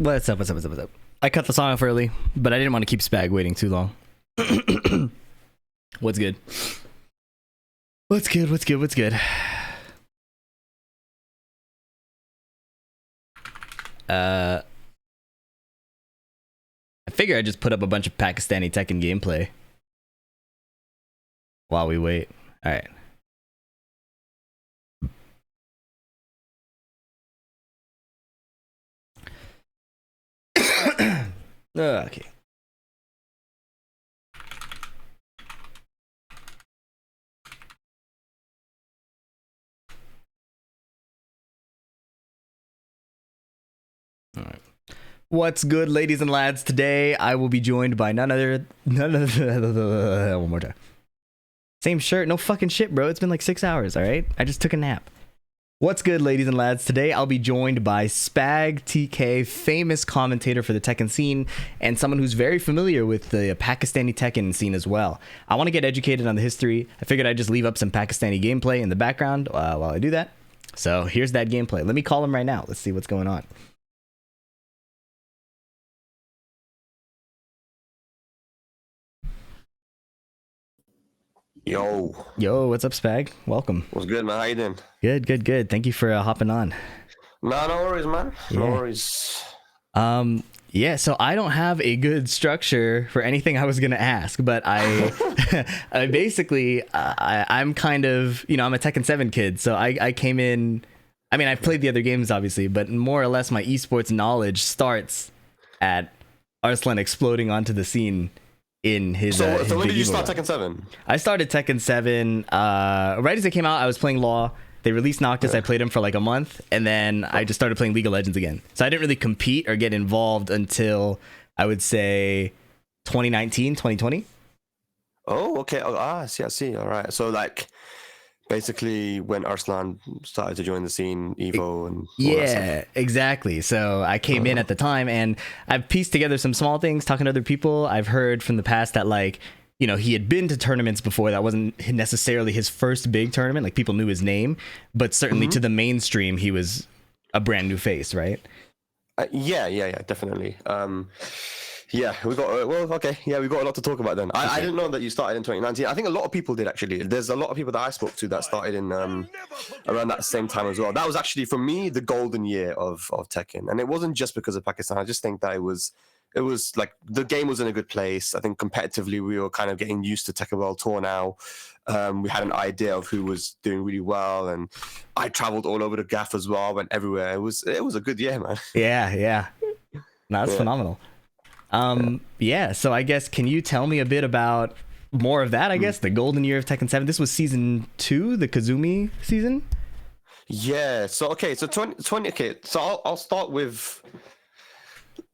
What's up? What's up? What's up? What's up? I cut the song off early, but I didn't want to keep Spag waiting too long. What's good? What's good? What's good? What's good? I figure I just put up a bunch of Pakistani Tekken gameplay while we wait. All right. Okay. All right. What's good, ladies and lads? Today I will be joined by none other one more time. Same shirt, no fucking shit, bro. It's been like 6 hours, all right? I just took a nap. What's good, ladies and lads? Today I'll be joined by Spag TK, famous commentator for the Tekken scene, and someone who's very familiar with the Pakistani Tekken scene as well. I want to get educated on the history. I figured I'd just leave up some Pakistani gameplay in the background while I do that. So here's that gameplay. Let me call him right now. Let's see what's going on. Yo, what's up, Spag? Welcome. What's good, man? How you doing? Good. Thank you for hopping on. No worries, man. No worries. Yeah, so I don't have a good structure for anything I was gonna ask, but I basically I'm kind of, I'm a Tekken 7 kid, so I came in. I mean, I've played the other games obviously, but more or less my esports knowledge starts at Arslan exploding onto the scene in his. So his when did you start run. Tekken 7? I started Tekken 7 right as it came out. I was playing Law. They released Noctis. I played him for like a month, and then I just started playing League of Legends again. So I didn't really compete or get involved until I would say 2019, 2020. Oh, okay. Oh, I see. All right. So like, basically, when Arslan started to join the scene, Evo and all that stuff. Exactly. So I came in at the time, and I've pieced together some small things. Talking to other people, I've heard from the past that like, he had been to tournaments before. That wasn't necessarily his first big tournament. Like people knew his name, but certainly to the mainstream, he was a brand new face, right? Yeah, definitely. Yeah, we got we got a lot to talk about then. I didn't know that you started in 2019. I think a lot of people did actually. There's a lot of people that I spoke to that started in around that same time as well. That was actually for me the golden year of Tekken, and it wasn't just because of Pakistan. I just think that it was like the game was in a good place. I think competitively we were kind of getting used to Tekken World Tour now. We had an idea of who was doing really well, and I traveled all over the gaff as well. I went everywhere. It was a good year, man. Yeah. No, that's phenomenal. Yeah. So I guess, can you tell me a bit about more of that? I guess the golden year of Tekken 7. This was season 2, the Kazumi season. Yeah. So 2020. Okay. So I'll start with.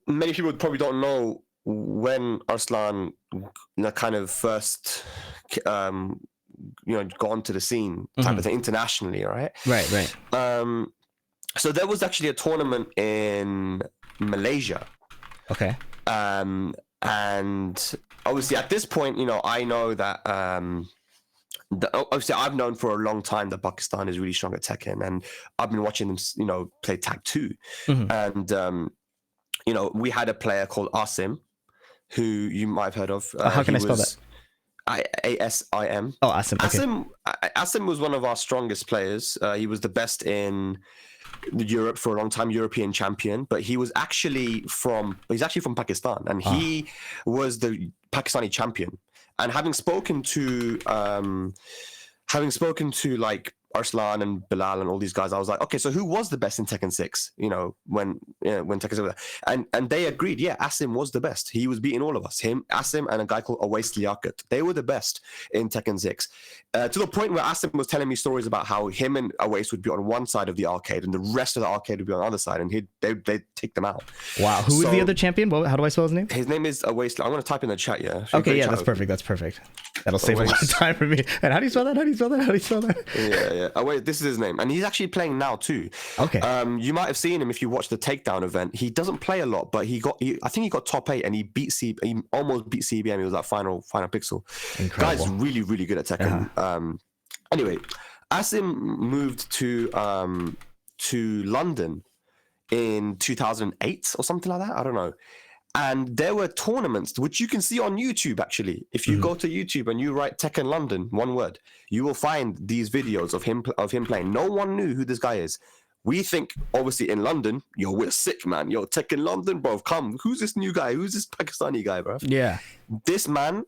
Many people probably don't know when Arslan kind of first got onto the scene type of thing internationally, right? Right. So there was actually a tournament in Malaysia. Okay. And obviously at this point, I know that obviously I've known for a long time that Pakistan is really strong at Tekken, and I've been watching them, play Tag 2. And we had a player called Asim, who you might have heard of. How can I spell that? Asim. Oh, Asim. Okay. Asim was one of our strongest players. He was the best in Europe for a long time, European champion. But he's actually from Pakistan, and he was the Pakistani champion. And having spoken to like Arslan and Bilal and all these guys, I was like, okay, so who was the best in Tekken 6? When Tekken's over there, and they agreed, yeah, Asim was the best. He was beating all of us. Him, Asim, and a guy called Awais Liaquat. They were the best in Tekken 6. To the point where Asim was telling me stories about how him and Awais would be on one side of the arcade and the rest of the arcade would be on the other side, and they'd take them out. Wow. Who was the other champion? How do I spell his name? His name is Awais. I'm going to type in the chat, yeah. Okay, yeah, that's perfect. That'll save a lot of time for me. And how do you spell that? Yeah. Oh wait, this is his name, and he's actually playing now too. Okay. You might have seen him if you watched the Takedown event. He doesn't play a lot, but I think he got top 8, and he almost beat CBM. He was that final pixel. Incredible. Guy's really, really good at Tekken. Anyway, Asim moved to London in 2008 or something like that. I don't know. And there were tournaments, which you can see on YouTube, actually. If you go to YouTube and you write Tekken London, one word, you will find these videos of him playing. No one knew who this guy is. We think, obviously, in London, yo, we're sick, man. Yo, Tekken London, bro, come. Who's this new guy? Who's this Pakistani guy, bro? Yeah. This man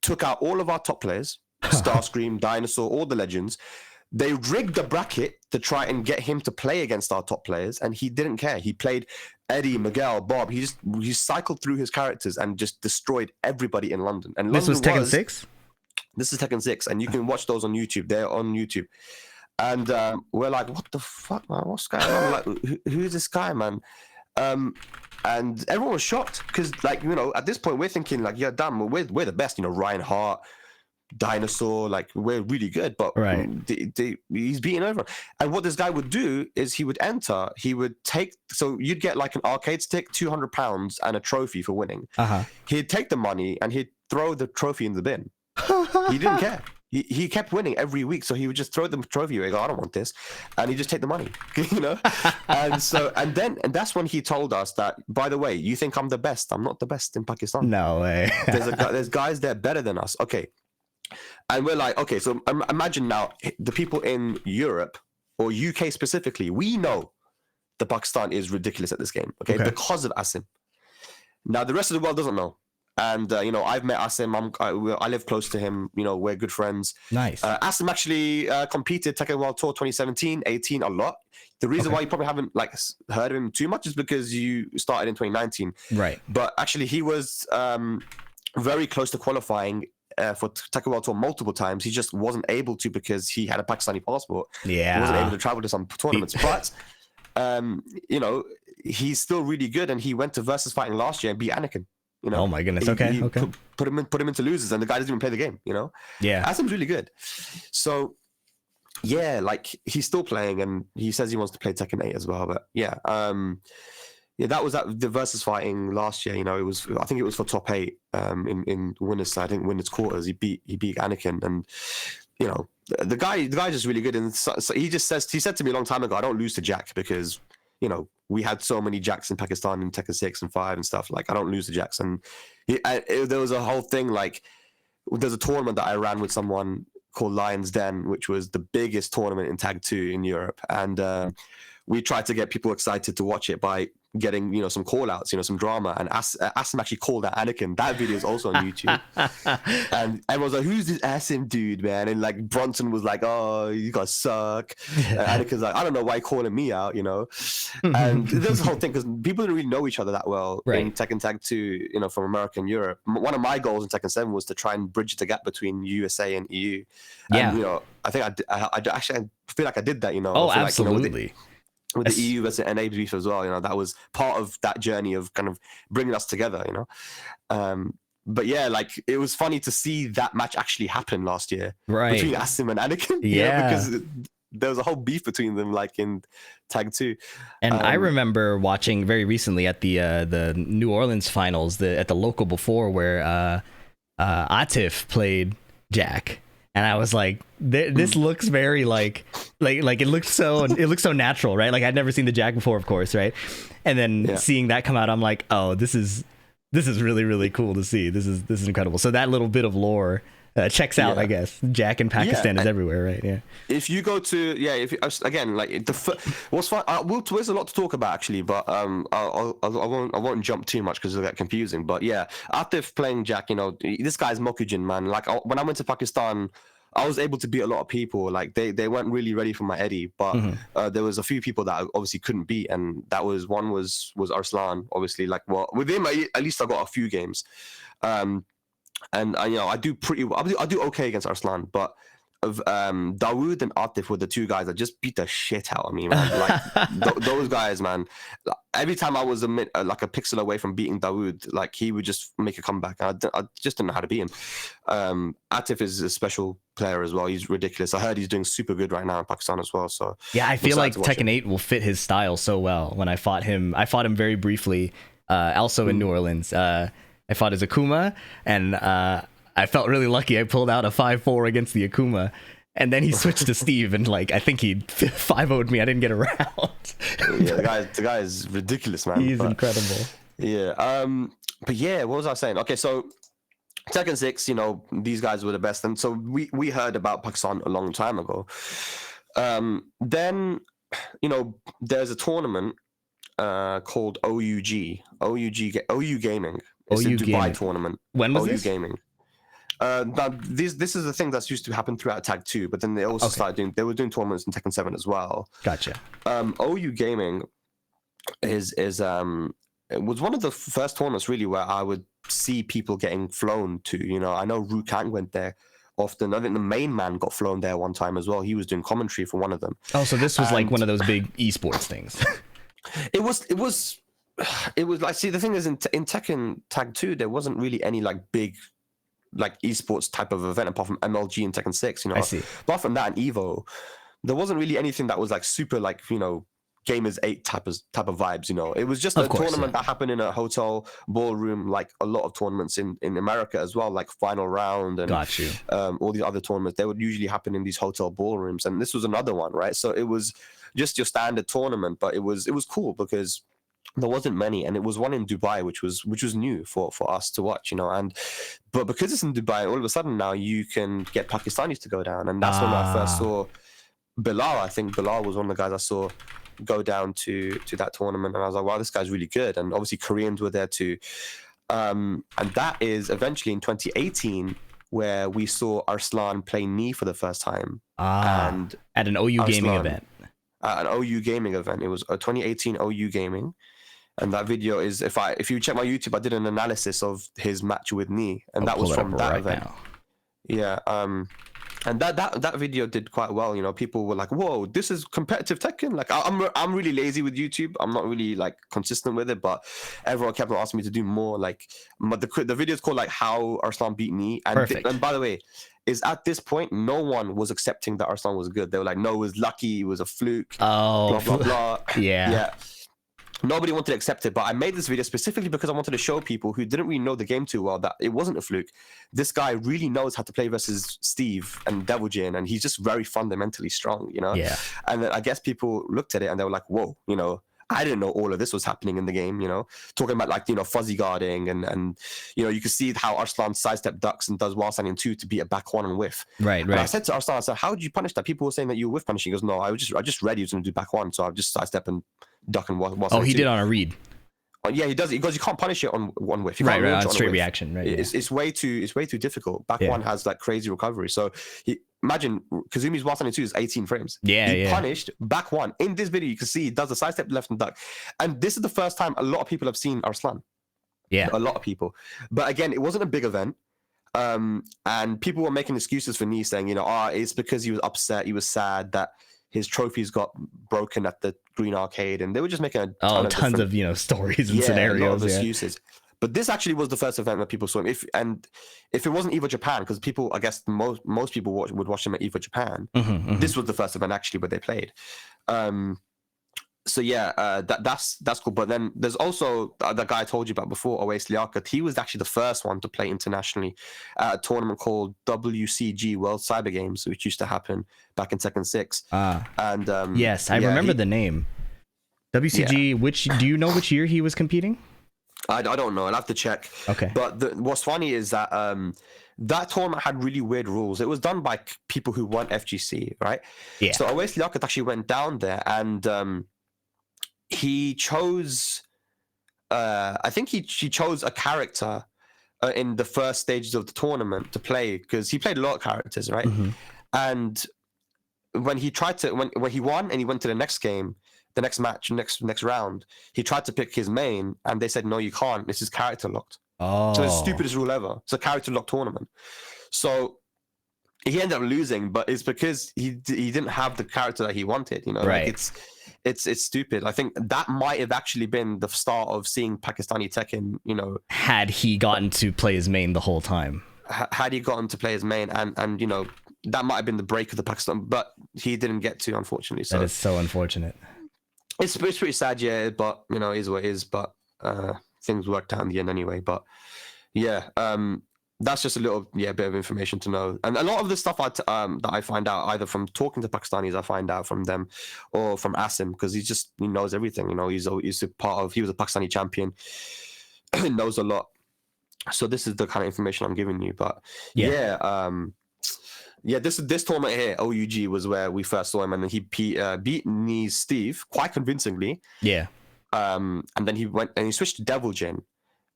took out all of our top players, Starscream, Dinosaur, all the legends. They rigged the bracket to try and get him to play against our top players, and he didn't care. He played Eddie, Miguel, Bob. He cycled through his characters and just destroyed everybody in London. And this was Tekken 6? This is Tekken 6, and you can watch those on YouTube. They're on YouTube. And we're like, what the fuck, man? What's going on? Like, who's this guy, man? And everyone was shocked because, like, you know, at this point, we're thinking, like, yeah, damn, we're the best. You know, Ryan Hart, Dinosaur, like, we're really good, but right. He's beating over. And what this guy would do is he would enter, he would take, so you'd get like an arcade stick, £200 and a trophy for winning. He'd take the money and he'd throw the trophy in the bin. He didn't care. He kept winning every week, so he would just throw the trophy away. Go, I don't want this, and he just take the money, you know. And that's when he told us that, by the way, you think I'm the best? I'm not the best in Pakistan. No way. There's guys there better than us. Okay, and we're like, okay, so imagine now the people in Europe or UK specifically. We know that Pakistan is ridiculous at this game, okay, because of Asim. Now the rest of the world doesn't know. And, you know, I've met Asim. I live close to him. You know, we're good friends. Nice. Asim actually competed Tekken World Tour 2017, 18 a lot. The reason why you probably haven't, like, heard of him too much is because you started in 2019. Right. But actually, he was very close to qualifying for Tekken World Tour multiple times. He just wasn't able to because he had a Pakistani passport. Yeah. He wasn't able to travel to some tournaments. But, you know, he's still really good. And he went to Versus Fighting last year and beat Anakin. You know, oh my goodness! Okay. Put him into losers, and the guy doesn't even play the game. You know, yeah, Asim's really good. So, yeah, like he's still playing, and he says he wants to play Tekken 8 as well. But yeah, that was at the Versus Fighting last year. You know, I think it was for top 8 in winners side. I think winners quarters. He beat Anakin, and you know, the guy's just really good. And so he said to me a long time ago, I don't lose to Jack because, you know, we had so many Jacks in Pakistan in Tekken 6 and 5 and stuff. Like, I don't lose to Jacks. And there was a whole thing, like, there's a tournament that I ran with someone called Lion's Den, which was the biggest tournament in Tag 2 in Europe. And we tried to get people excited to watch it by getting, you know, some call outs, you know, some drama. And Asim actually called out Anakin. That video is also on YouTube. And everyone's like, who's this Asim dude, man? And like Bronson was like, oh, you guys suck. And Anakin's like, I don't know why you're calling me out, you know? And there's a whole thing because people didn't really know each other that well in Tekken Tag 2, you know, from America and Europe. One of my goals in Tekken 7 was to try and bridge the gap between USA and EU. Yeah. And, you know, I think I actually feel like I did that, you know. Oh, I feel absolutely. Like, you know, with the EU versus NA beef as well, you know, that was part of that journey of kind of bringing us together, you know. But yeah, like it was funny to see that match actually happen last year between Asim and Anakin, because there was a whole beef between them, like in Tag 2. And I remember watching very recently at the New Orleans finals, at the local before, where Atif played Jack. And I was like, this looks very like it looks so natural, right? Like I'd never seen the Jack before, of course, right? And then seeing that come out, I'm like, oh, this is really, really cool to see. This is incredible. So that little bit of lore checks out, I guess. Jack in Pakistan is everywhere, right? Yeah. If you go to again, like what's fun? There's a lot to talk about actually, but I won't jump too much because it'll get confusing. But yeah, Atif playing Jack, you know, this guy's Mokujin, man. Like when I went to Pakistan, I was able to beat a lot of people. Like they weren't really ready for my Eddie, but there was a few people that I obviously couldn't beat, and that was one was Arslan. Obviously, like with him, at least I got a few games. And you know, I do okay against Arslan, but Dawood and Atif were the two guys that just beat the shit out of me, man. Like those guys, man. Every time I was like a pixel away from beating Dawood, like he would just make a comeback. And I just didn't know how to beat him. Atif is a special player as well. He's ridiculous. I heard he's doing super good right now in Pakistan as well. So yeah, I feel like Tekken 8 will fit his style so well. When I fought him very briefly, also in New Orleans. I fought as Akuma, and I felt really lucky. I pulled out a 5-4 against the Akuma, And then he switched to Steve, and like I think he 5-0'd me. I didn't get around. Yeah, the guy is ridiculous, man. He's incredible. Yeah. But yeah, what was I saying? Okay, so Tekken 6, you know, these guys were the best, and so we heard about Pakistan a long time ago. Then, you know, there's a tournament called OU Gaming. It's a OU Dubai Gaming. tournament. When was OU this? Gaming. Now this is a thing that's used to happen throughout Tag 2, but then they also they were doing tournaments in Tekken 7 as well. Gotcha. OU Gaming it was one of the first tournaments really where I would see people getting flown to. You know, I know Ru Kang went there often. I think the main man got flown there one time as well. He was doing commentary for one of them. Oh, so this was like one of those big esports things. It was like, see, the thing is in Tekken Tag 2 there wasn't really any like big like esports type of event apart from MLG and Tekken 6, you know. I see. Apart from that and Evo, there wasn't really anything that was like super like, you know, Gamers 8 type of vibes, you know. It was just a tournament that happened in a hotel ballroom, like a lot of tournaments in America as well, like Final Round and Got you. all these other tournaments. They would usually happen in these hotel ballrooms, and this was another one, right? So it was just your standard tournament, but it was cool because there wasn't many, and it was one in Dubai, which was new for us to watch, you know. But because it's in Dubai, all of a sudden now you can get Pakistanis to go down, and that's when I first saw Bilal. I think Bilal was one of the guys I saw go down to that tournament, and I was like, wow, this guy's really good. And obviously Koreans were there too, and that is eventually in 2018 where we saw Arslan play Knee for the first time, and at an OU gaming event. At an OU gaming event. It was a 2018 OU gaming, and that video is, if you check my YouTube, I did an analysis of his match with Knee, and that was from that event. Yeah, and that video did quite well. You know, people were like, "Whoa, this is competitive Tekken." Like, I'm really lazy with YouTube. I'm not really like consistent with it, but everyone kept on asking me to do more. Like, the video is called like "How Arslan Beat Me," and by the way, is at this point no one was accepting that Arslan was good. They were like, "No, it was lucky. It was a fluke." Oh, blah blah blah. Yeah. Nobody wanted to accept it, but I made this video specifically because I wanted to show people who didn't really know the game too well that it wasn't a fluke. This guy really knows how to play versus Steve and Devil Jin, and he's just very fundamentally strong, you know? Yeah. And then I guess people looked at it and they were like, whoa, you know, I didn't know all of this was happening in the game, you know? Talking about like, you know, fuzzy guarding and you know, you can see how Arslan sidestep ducks and does while standing 2 to beat a back 1 and whiff. Right. And I said to Arslan, I said, how did you punish that? People were saying that you were whiff punishing. He goes, no, I just read he was going to do back 1, so I just sidestep and duck and while Oh, he did on a read. Yeah, he does. He goes, you can't punish it on one whiff. Right, on straight reaction. Right. It's way too difficult. Back 1 has like crazy recovery. So imagine Kazumi's while standing 2 is 18 frames. He punished back 1. In this video, you can see he does the sidestep left and duck. And this is the first time a lot of people have seen Arslan. Yeah. A lot of people. But again, it wasn't a big event. And people were making excuses for Knee, saying, you know, it's because he was upset, he was sad that his trophies got broken at the Green Arcade, and they were just making tons of you know stories and scenarios, a lot of excuses. But this actually was the first event that people saw him. If it wasn't Evo Japan, because people, I guess most people would watch him at Evo Japan. This was the first event actually where they played. So yeah, that's cool. But then there's also the guy I told you about before, Oais Liaquat. He was actually the first one to play internationally at a tournament called WCG World Cyber Games, which used to happen back in Tekken 6. And yes, I remember the name. WCG. Which do you know which year he was competing? I don't know. I'll have to check. Okay. But what's funny is that that tournament had really weird rules. It was done by people who weren't FGC, right? Yeah. So Oais Liaquat actually went down there and he chose I think he chose a character in the first stages of the tournament to play, because he played a lot of characters, right? And when he tried to when he won and he went to the next game, the next match, next round, he tried to pick his main and they said no, you can't, this is character locked. So it's the stupidest rule ever. It's a character locked tournament. So he ended up losing, but it's because he didn't have the character that he wanted, you know. Right. Like it's stupid. I think that might have actually been the start of seeing Pakistani Tekken, you know. Had he gotten to play his main the whole time. Had he gotten to play his main, and you know, that might have been the break of the Pakistan, but he didn't get to, unfortunately. So that is so unfortunate. It's pretty sad, yeah, but you know, it is what it is. But things worked out in the end anyway. But yeah, that's just a little bit of information to know. And a lot of the stuff that I find out either from talking to Pakistanis, I find out from them, or from Asim, because he knows everything. You know, he was a Pakistani champion, knows a lot. So this is the kind of information I'm giving you. But this tournament here, OUG, was where we first saw him, and then he beat Knees Steve quite convincingly. Yeah. And then he went and he switched to Devil Jin.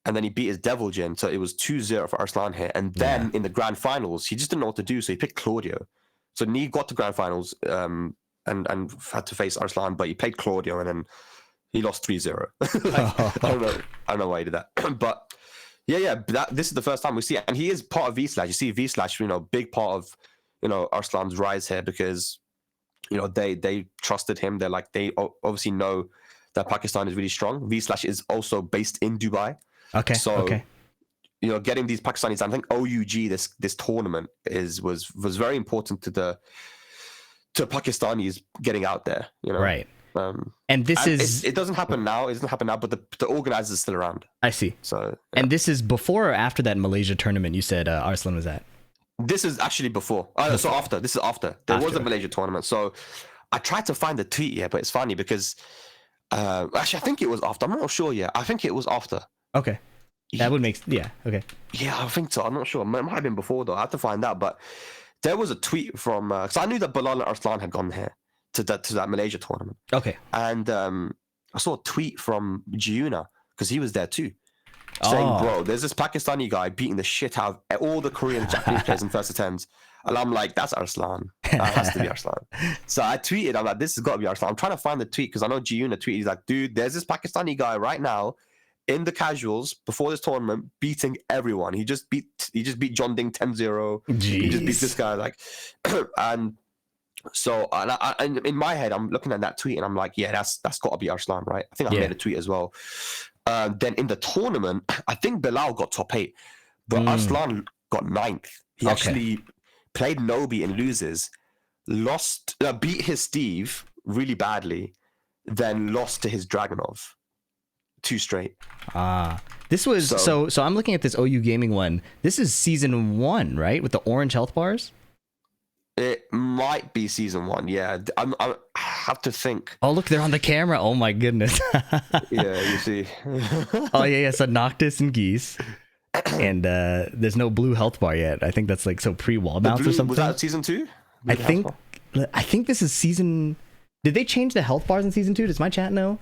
And then he beat his Devil Jin, so it was 2-0 for Arslan here. And then in the grand finals, he just didn't know what to do, so he picked Claudio. So Nee got to grand finals and had to face Arslan, but he played Claudio, and then he lost 3-0. I don't know why he did that. But this is the first time we see it. And he is part of V-Slash. You see V-Slash, big part of, Arslan's rise here, because, they trusted him. They're like, they obviously know that Pakistan is really strong. V-Slash is also based in Dubai. Okay. So, getting these Pakistanis, I think OUG, this tournament was very important to Pakistanis getting out there. Right. And it doesn't happen now. It doesn't happen now, but the organizer is still around. I see. So, and this is before or after that Malaysia tournament you said Arslan was at? This is actually before. So after. This is after. There was a Malaysia tournament. So I tried to find the tweet here, but it's funny because actually I think it was after. I'm not sure yet. I think it was after. Okay. That would make... Yeah, okay. Yeah, I think so. I'm not sure. It might have been before, though. I have to find out. But there was a tweet from... Because I knew that Bilal and Arslan had gone here to that Malaysia tournament. Okay. And I saw a tweet from Giuna, because he was there too, saying, bro, there's this Pakistani guy beating the shit out of all the Korean and Japanese players in first attempts. And I'm like, that's Arslan. That has to be Arslan. So I tweeted, I'm like, this has got to be Arslan. I'm trying to find the tweet, because I know Giuna tweeted, he's like, dude, there's this Pakistani guy right now in the casuals before this tournament beating everyone. He just beat John Ding 10-0. Jeez. He just beat this guy, like, and so and in my head, I'm looking at that tweet and I'm like, yeah, that's got to be Arslan, right? I think I made a tweet as well. Then in the tournament, I think Bilal got top 8, but Arslan got 9th. He actually played Nobi and loses, beat his Steve really badly, then lost to his Dragunov. 2 straight. This was so I'm looking at this OU Gaming one. This is season 1, right? With the orange health bars? It might be season 1, yeah. I have to think. Oh, look, they're on the camera. Oh my goodness. Yeah, you see. Oh yeah, so Noctis and Geese. And there's no blue health bar yet. I think that's like pre-wall bounce or something. Was that season 2? I think this is season... Did they change the health bars in season 2? Does my chat know?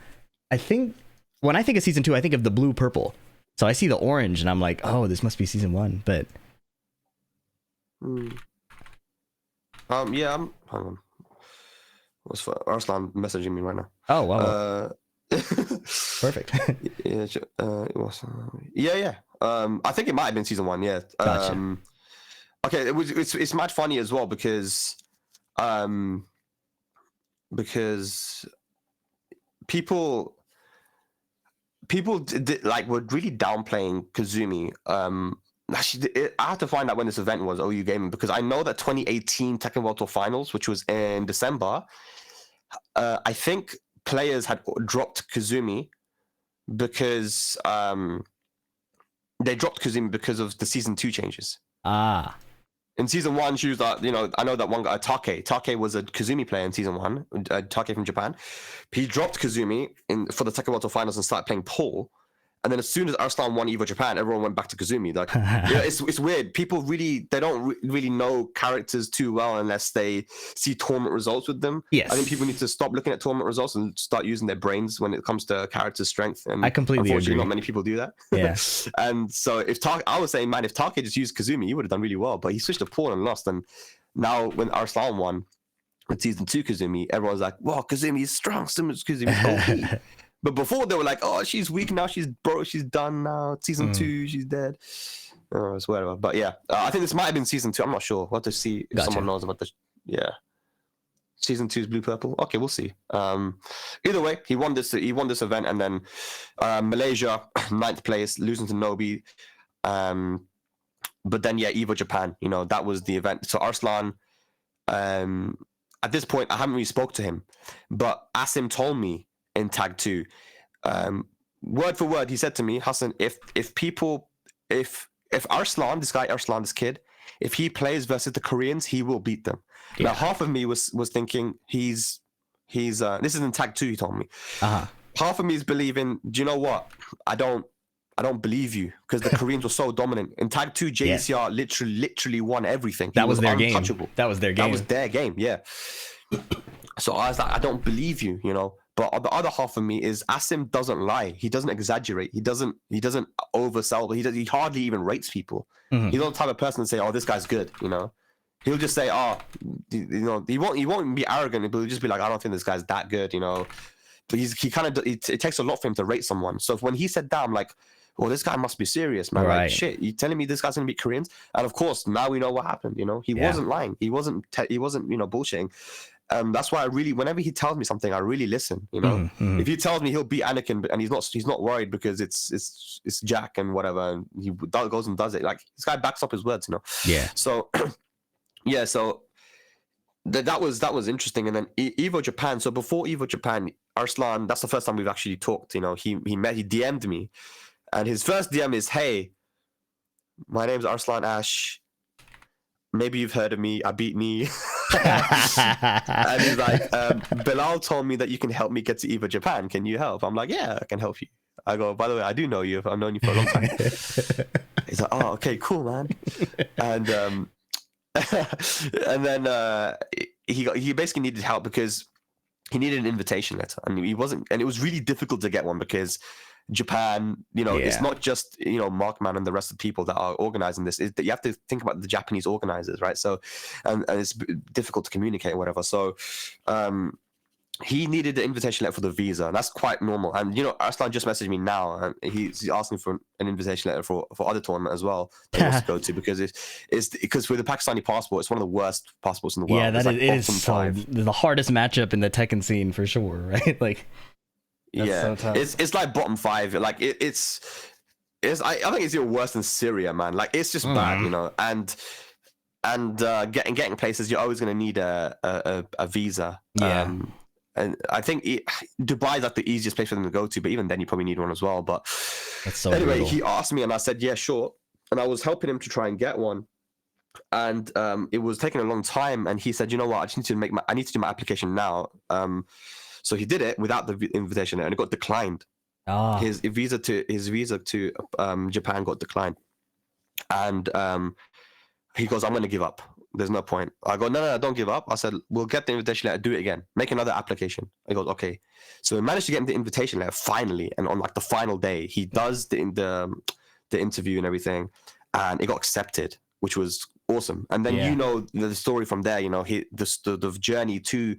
I think... When I think of season 2, I think of the blue purple. So I see the orange and I'm like, oh, this must be season 1. But hang on. What's for Arslan messaging me right now? Oh wow. Perfect. It was. I think it might have been season 1. Yeah. Gotcha. Okay. It's mad funny as well because people were really downplaying Kazumi. Actually, I had to find out when this event was, OU Gaming, because I know that 2018 Tekken World Tour Finals, which was in December, I think players had dropped Kazumi because they dropped Kazumi because of the season 2 changes. In season 1, she was like, I know that one guy, Take was a Kazumi player in season 1, Take from Japan. He dropped Kazumi for the Tekken World Tour Finals and started playing Paul. And then as soon as Arslan won Evo Japan, everyone went back to Kazumi. Like, it's weird. People they don't really know characters too well unless they see tournament results with them. Yes. I think people need to stop looking at tournament results and start using their brains when it comes to character strength. And I completely unfortunately, agree. not many people do that. Yeah. And so I was saying, man, if Take just used Kazumi, he would have done really well. But he switched to Paul and lost. And now when Arslan won with season 2 Kazumi, everyone's like, "Wow, Kazumi is strong. Kazumi's OP." But before they were like, "Oh, she's weak now. She's broke. She's done now. Season 2, she's dead." Oh, it's whatever. But yeah, I think this might have been season 2. I'm not sure. We'll have to see if someone knows about this. Yeah, season 2 is blue purple. Okay, we'll see. Either way, he won this event, and then Malaysia 9th place, losing to Nobi. But then Evo Japan. That was the event. So Arslan. At this point, I haven't really spoke to him, but Asim told me in tag 2, word for word, he said to me, Hassan, if if Arslan, this kid, if he plays versus the Koreans, he will beat them. Yeah. Now, half of me was thinking he's this is in tag 2. He told me. Half of me is believing. Do you know what? I don't believe you, because the Koreans were so dominant in tag 2. JCR literally won everything. That was their game. That was their game. Yeah. So I was like, I don't believe you, you know. But the other half of me is Asim doesn't lie. He doesn't exaggerate. He doesn't oversell. He hardly even rates people. He's not the type of person to say, "Oh, this guy's good," you know. He'll just say, "Oh, you know," he won't be arrogant, but he'll just be like, "I don't think this guy's that good," you know. But it takes a lot for him to rate someone. So when he said that, I'm like, well, this guy must be serious, man. Right. Like, shit, you telling me this guy's gonna beat Koreans? And of course, now we know what happened. You know, he wasn't lying. He wasn't, you know, bullshitting. That's why whenever he tells me something, I really listen. You know, if he tells me he'll beat Anakin, and he's not worried because it's Jack and whatever, and he goes and does it. Like, this guy backs up his words. You know. Yeah. So, yeah. So that was interesting. And then Evo Japan. So before Evo Japan, Arslan, that's the first time we've actually talked. You know, he DM'd me. And his first DM is, "Hey, my name's Arslan Ash. Maybe you've heard of me. I beat me." And he's like, "Bilal told me that you can help me get to Evo Japan. Can you help?" I'm like, "Yeah, I can help you." I go, "By the way, I do know you. I've known you for a long time." He's like, "Oh, okay, cool, man." And and then he basically needed help because he needed an invitation letter, and it was really difficult to get one because Japan, you know, it's not just, you know, Markman and the rest of the people that are organizing this. Is that you have to think about the Japanese organizers, right? So, and it's difficult to communicate or whatever. So, he needed the invitation letter for the visa. That's quite normal. And you know, Arslan just messaged me now, and he's asking for an invitation letter for other tournament as well that he wants to go to, because it's because with the Pakistani passport, it's one of the worst passports in the world. Yeah, it is so the hardest matchup in the Tekken scene for sure, right? Like. That's so it's like bottom 5. Like it's I think it's even worse than Syria, man. Like, it's just bad, you know. And getting places, you're always going to need a visa. And I think Dubai is like the easiest place for them to go to, but even then you probably need one as well. But that's so anyway, brutal. He asked me and I said, yeah, sure. And I was helping him to try and get one. And it was taking a long time. And he said, you know what, I need to do my application now. So he did it without the invitation, and it got declined. His visa to Japan got declined, and he goes, "I'm going to give up. There's no point." I go, "No, don't give up." I said, "We'll get the invitation letter. Do it again. Make another application." He goes, "Okay." So we managed to get the invitation letter finally, and on like the final day, he does the interview and everything, and it got accepted, which was awesome. And then you know the story from there. You know, the journey to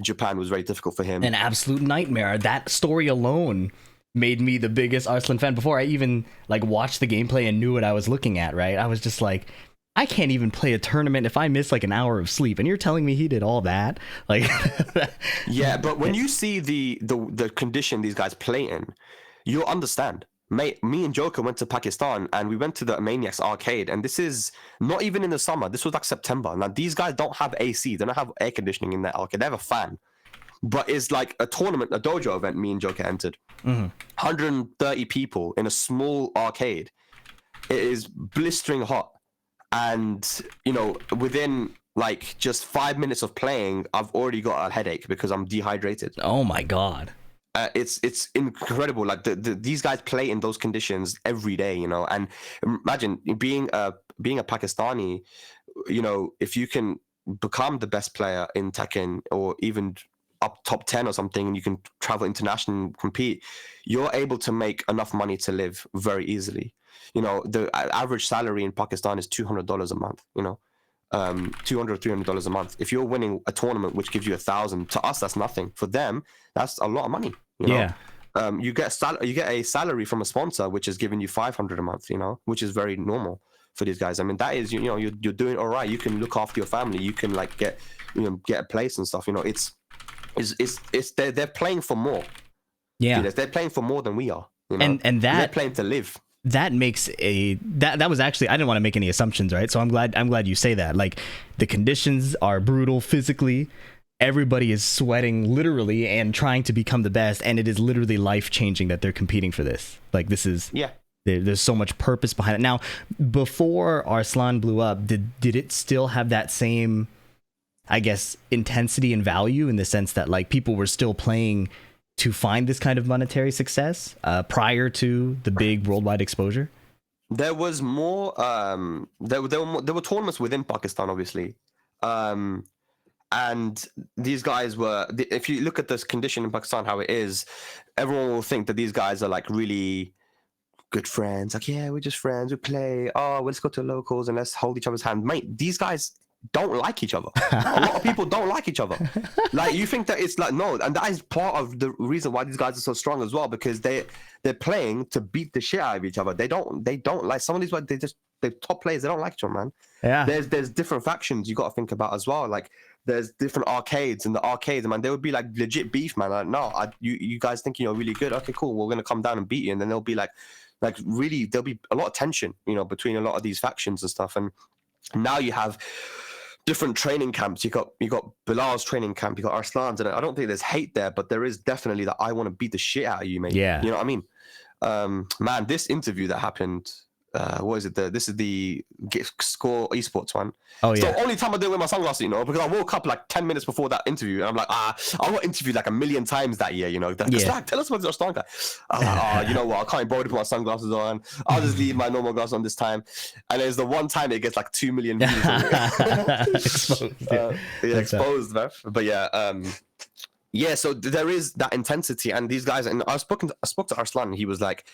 Japan was very difficult for him. An absolute nightmare. That story alone made me the biggest Arslan fan before I even like watched the gameplay and knew what I was looking at, right? I was just like, I can't even play a tournament if I miss like an hour of sleep, and you're telling me he did all that? Like yeah, but when you see the condition these guys play in, you'll understand. Mate, me and Joker went to Pakistan and we went to the Maniacs arcade, and this is not even in the summer. This was like September. Now, these guys don't have AC. They don't have air conditioning in their arcade. They have a fan. But it's like a tournament, a dojo event me and Joker entered. 130 people in a small arcade. It is blistering hot. And, you know, within like just 5 minutes of playing, I've already got a headache because I'm dehydrated. Oh my God. It's incredible. Like these guys play in those conditions every day, you know. And imagine being a Pakistani, you know, if you can become the best player in Tekken or even up top 10 or something, and you can travel international and compete, you're able to make enough money to live very easily. You know, the average salary in Pakistan is $200 a month. You know. $200-$300 a month. If you're winning a tournament which gives you 1,000, to us that's nothing. For them, that's a lot of money. You know? Yeah. You get a salary from a sponsor which is giving you $500 a month. You know, which is very normal for these guys. I mean, that is, you know, you're doing all right. You can look after your family. You can like get a place and stuff. You know, it's they're playing for more. Yeah, they're playing for more than we are. You know? And that they're playing to live. That makes that was actually, I didn't want to make any assumptions, right? So I'm glad you say that. Like, the conditions are brutal physically. Everybody is sweating literally and trying to become the best, and it is literally life changing that they're competing for this. Like, this is There's so much purpose behind it. Now, before Arslan blew up, did it still have that same, I guess, intensity and value, in the sense that like people were still playing to find this kind of monetary success prior to the big worldwide exposure? There was more. There were tournaments within Pakistan, obviously, and these guys were. If you look at this condition in Pakistan, how it is, everyone will think that these guys are like really good friends. Like, yeah, we're just friends. We play. Oh, let's go to locals and let's hold each other's hand. Mate, these guys don't like each other. A lot of people don't like each other. Like, you think that it's like, no, and that is part of the reason why these guys are so strong as well, because they're playing to beat the shit out of each other. They don't like some of these, they're top players, they don't like each other, man. Yeah. There's different factions you got to think about as well. Like, there's different arcades, and the arcades, man, there would be like legit beef, man. Like, no, you guys think you're really good. Okay, cool. We're gonna come down and beat you, and then there'll be like really, there'll be a lot of tension, between a lot of these factions and stuff. And now you have different training camps. You got Bilal's training camp, you got Arslan's, and I don't think there's hate there, but there is definitely that I want to beat the shit out of you, mate. Yeah. You know what I mean? Man, this interview that happened, what is it? This is the Score Esports one. Oh, It's yeah. the only time I do it with my sunglasses, because I woke up like 10 minutes before that interview, and I'm like, I got interviewed like a million times that year, Tell us about the Arslan guy. I'm like, you know what? I can't be bothered to put my sunglasses on. I'll just leave my normal glasses on this time. And there's the one time it gets like 2 million views. Exposed. Yeah. Exposed, man. But yeah, so there is that intensity, and these guys, and I spoke to Arslan, and he was like,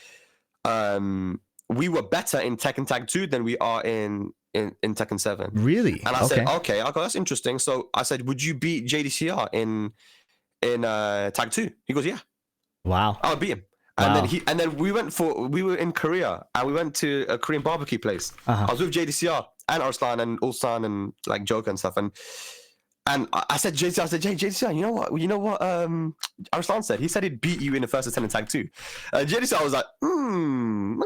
we were better in Tekken Tag 2 than we are in Tekken 7. Really? And I said, okay, I go, that's interesting. So I said, would you beat JDCR in Tag 2? He goes, yeah. Wow. I would beat him. Wow. And then we were in Korea, and we went to a Korean barbecue place. Uh-huh. I was with JDCR and Arslan and Ulsan and like Joker and stuff. And I said, JDCR, you know what Arslan said? He said he'd beat you in the first attempt in Tag 2. JDCR was like,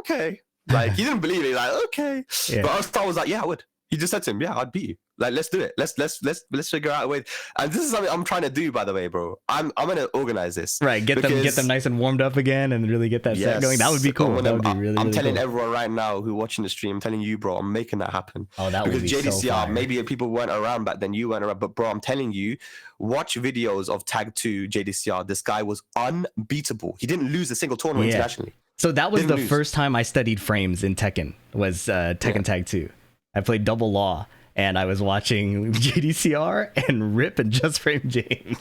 okay. Like, he didn't believe it. He's like, okay. Yeah. But Arslan was like, yeah, I would. He just said to him, yeah, I'd beat you. Like, let's do it. Let's figure out a way. And this is something I'm trying to do, by the way, bro. I'm gonna organize this. Right. Get them nice and warmed up again, and really get that set going. That would be cool. That would be really, I'm really telling cool. everyone right now who's watching the stream, I'm telling you, bro, I'm making that happen. Oh, that would be because JDCR, so fire. maybe people weren't around back then, you weren't around, but bro, I'm telling you, watch videos of Tag 2 JDCR. This guy was unbeatable. He didn't lose a single tournament internationally. So that was Didn't the lose. first time I studied frames in Tekken, was Tekken Tag 2. I played Double Law, and I was watching JDCR and Rip and Just Frame James.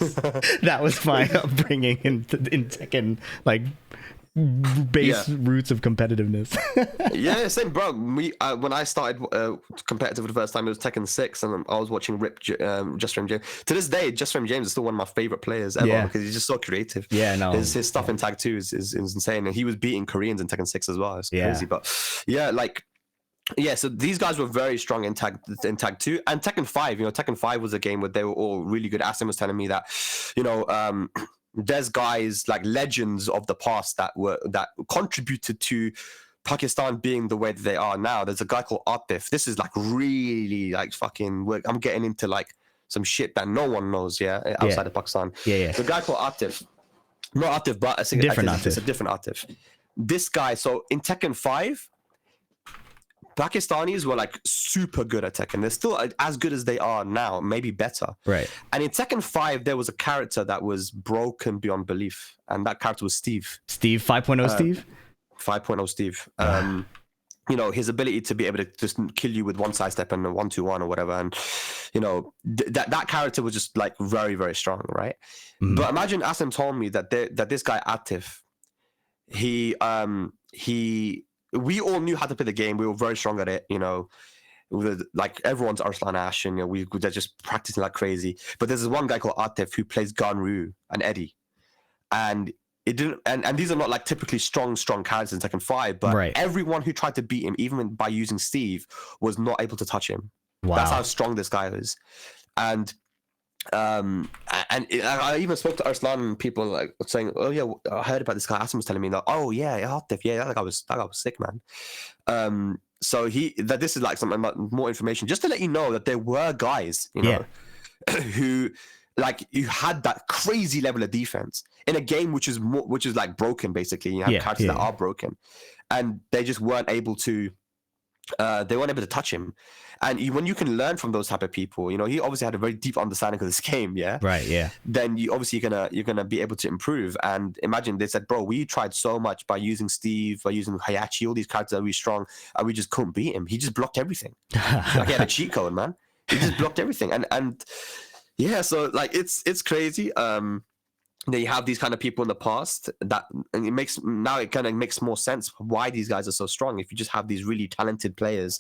That was my upbringing in Tekken, like base roots of competitiveness. Yeah, same, bro. When I started competitive for the first time, it was Tekken 6, and I was watching Rip Just Frame James. To this day, Just Frame James is still one of my favorite players ever because he's just so creative. Yeah, no. His stuff in Tag 2 is insane, and he was beating Koreans in Tekken 6 as well. It's crazy, but so these guys were very strong in Tag 2 and Tekken 5. Tekken 5 was a game where they were all really good. Asim was telling me that, there's guys like legends of the past that contributed to Pakistan being the way that they are now. There's a guy called Atif. This is like really like fucking work. I'm getting into like some shit that no one knows, outside of Pakistan. Yeah. The guy called Atif. Not Atif, but it's a different Atif. This guy, so in Tekken 5, Pakistanis were like super good at Tekken. They're still as good as they are now, maybe better. Right. And in Tekken 5, there was a character that was broken beyond belief, and that character was Steve. Steve 5.0 Steve? 5.0 Steve. His ability to be able to just kill you with one side step and a 1-2-1 or whatever. And, that character was just like very, very strong, right? Mm-hmm. But imagine Asim told me that this guy, Atif, we all knew how to play the game. We were very strong at it, like everyone's Arslan Ash, and they're just practicing like crazy. But there's this one guy called Atif who plays Ganru and Eddie, and it didn't. And these are not like typically strong characters in Tekken 5, but everyone who tried to beat him, even by using Steve, was not able to touch him. Wow. That's how strong this guy is, and I even spoke to Arslan and people like saying, "Oh yeah, I heard about this guy." Asim was telling me that, "Oh yeah, Atif, that guy was sick, man." So this is like some more information just to let you know that there were guys, who like you had that crazy level of defense in a game which is like broken basically. You have characters that are broken, and they just weren't able to. They weren't able to touch him, and when you can learn from those type of people, he obviously had a very deep understanding of this game, yeah. Right, yeah. Then you're gonna be able to improve. And imagine they said, bro, we tried so much by using Steve, by using Hayachi, all these characters that are really strong, and we just couldn't beat him. He just blocked everything. Like he had a cheat code, man. He just blocked everything, and yeah, so like it's crazy. That you have these kind of people in the past and it kind of makes more sense why these guys are so strong. If you just have these really talented players,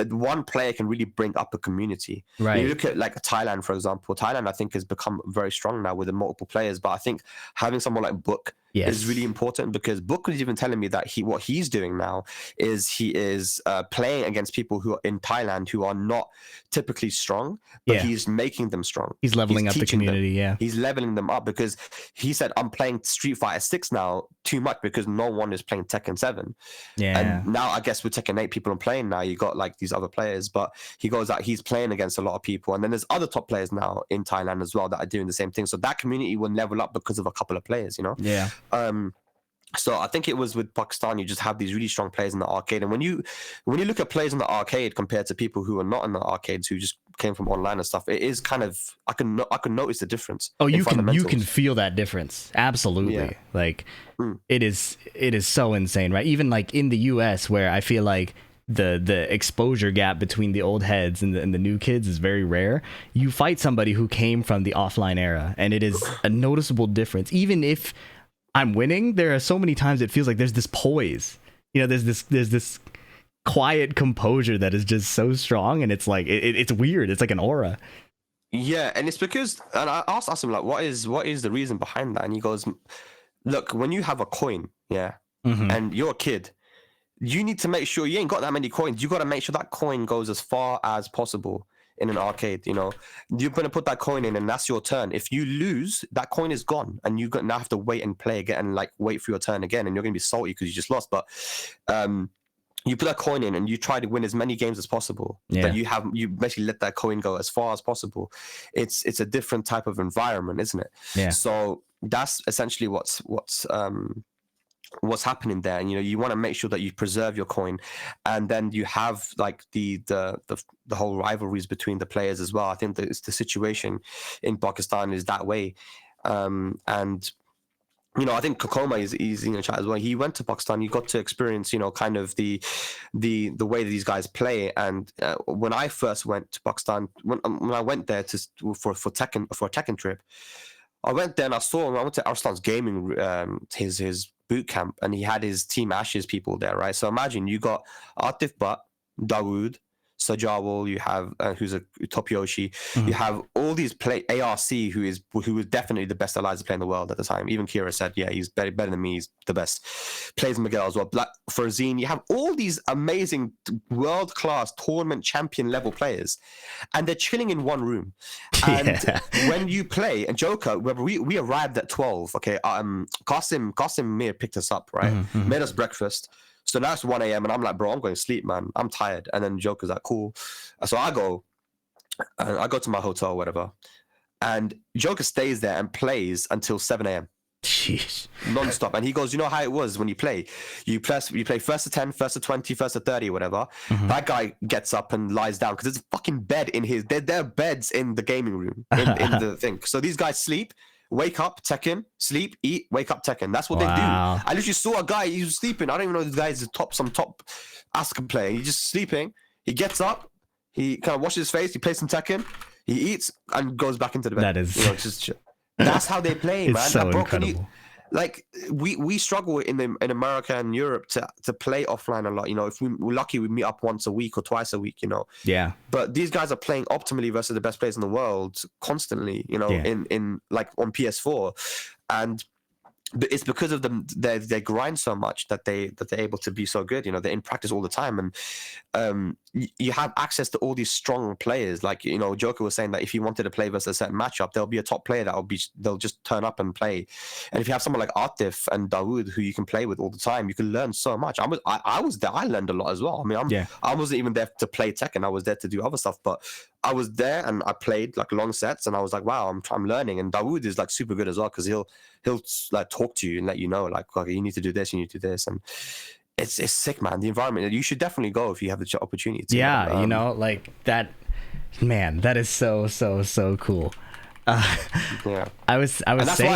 one player can really bring up a community. Right. You look at like Thailand, for example. Thailand, I think, has become very strong now with the multiple players. But I think having someone like Book is really important, because Book was even telling me that what he's doing now is he is playing against people who are in Thailand who are not typically strong, but he's making them strong. He's leveling up the community. He's leveling them up, because he said, I'm playing Street Fighter 6 now too much because no one is playing Tekken 7. Yeah. And now I guess with Tekken 8 people are playing now, you got like these other players, but he goes out, he's playing against a lot of people. And then there's other top players now in Thailand as well that are doing the same thing. So that community will level up because of a couple of players, Yeah. So I think it was with Pakistan, you just have these really strong players in the arcade. And when you look at players in the arcade compared to people who are not in the arcades, who just came from online and stuff, it is kind of, I can notice the difference. Oh, you can feel that difference. Absolutely. Yeah. Like it is so insane, right? Even like in the US, where I feel like the exposure gap between the old heads and the new kids is very rare. You fight somebody who came from the offline era, and it is a noticeable difference. Even if I'm winning, there are so many times it feels like there's this poise. There's this quiet composure that is just so strong, and it's like it's weird. It's like an aura. Yeah, and it's because, and I asked him like, what is the reason behind that? And he goes, look, when you have a coin, and you're a kid, you need to make sure you ain't got that many coins. You got to make sure that coin goes as far as possible. In an arcade, you're going to put that coin in, and that's your turn. If you lose, that coin is gone, and you now have to wait and play again, and like wait for your turn again, and you're going to be salty because you just lost. But you put that coin in, and you try to win as many games as possible. But you basically let that coin go as far as possible. It's a different type of environment, isn't it? Yeah. So that's essentially what's happening there. And you want to make sure that you preserve your coin, and then you have like the whole rivalries between the players as well. I think that the situation in Pakistan is that way. And I think Kokoma is in the chat as well. He went to Pakistan. He got to experience, kind of the way that these guys play. And when I first went to Pakistan, when I went there for a Tekken trip, I went there and I saw him. I went to Arslan's gaming, his boot camp, and he had his Team Ashes people there, right? So imagine you got Atif Butt, Dawood, Sajawal, you have who's a top Yoshi, you have all these ARC who was definitely the best Eliza player in the world at the time. Even Kira said, yeah, he's better than me, he's the best. Plays Miguel as well. Black for Zine, you have all these amazing world-class tournament champion level players, and they're chilling in one room. And when you play, and Joker, we arrived at 12, okay, Qasim Mir picked us up, right? Made us breakfast. So now it's 1 a.m. and I'm like, bro, I'm going to sleep, man. I'm tired. And then Joker's like, cool. So I go to my hotel, or whatever. And Joker stays there and plays until 7 a.m. Jeez. Non-stop. And he goes, you know how it was when you play? You play first to 10, first to 20, first to 30, whatever. That guy gets up and lies down because there's a fucking bed in his... There are beds in the gaming room, in the thing. So these guys sleep. Wake up, Tekken, sleep, eat, wake up, Tekken. That's what they do. I literally saw a guy, he was sleeping. I don't even know if this guy is some top Asuka player. He's just sleeping. He gets up, he kind of washes his face, he plays some Tekken, he eats, and goes back into the bed. That is... that's how they play, it's man. So incredible. We struggle in America and Europe to play offline a lot. If we're lucky, we meet up once a week or twice a week. Yeah. But these guys are playing optimally versus the best players in the world constantly. In like on PS4, and it's because of them. They grind so much that they're able to be so good. They're in practice all the time, and you have access to all these strong players. Like Joker was saying that if you wanted to play versus a certain matchup, there'll be a top player they'll just turn up and play. And if you have someone like Atif and Dawood who you can play with all the time, you can learn so much. I was there. I learned a lot as well. I mean, I wasn't even there to play Tekken. I was there to do other stuff, but I was there and I played like long sets, and I was like, wow, I'm learning. And Dawood is like super good as well, because he'll like talk to you and let you know like, okay, you need to do this, you need to do this, and it's sick, man. The environment, you should definitely go if you have the opportunity to. Yeah, you know, like that, man, that is so cool. Yeah, I was and that's saying,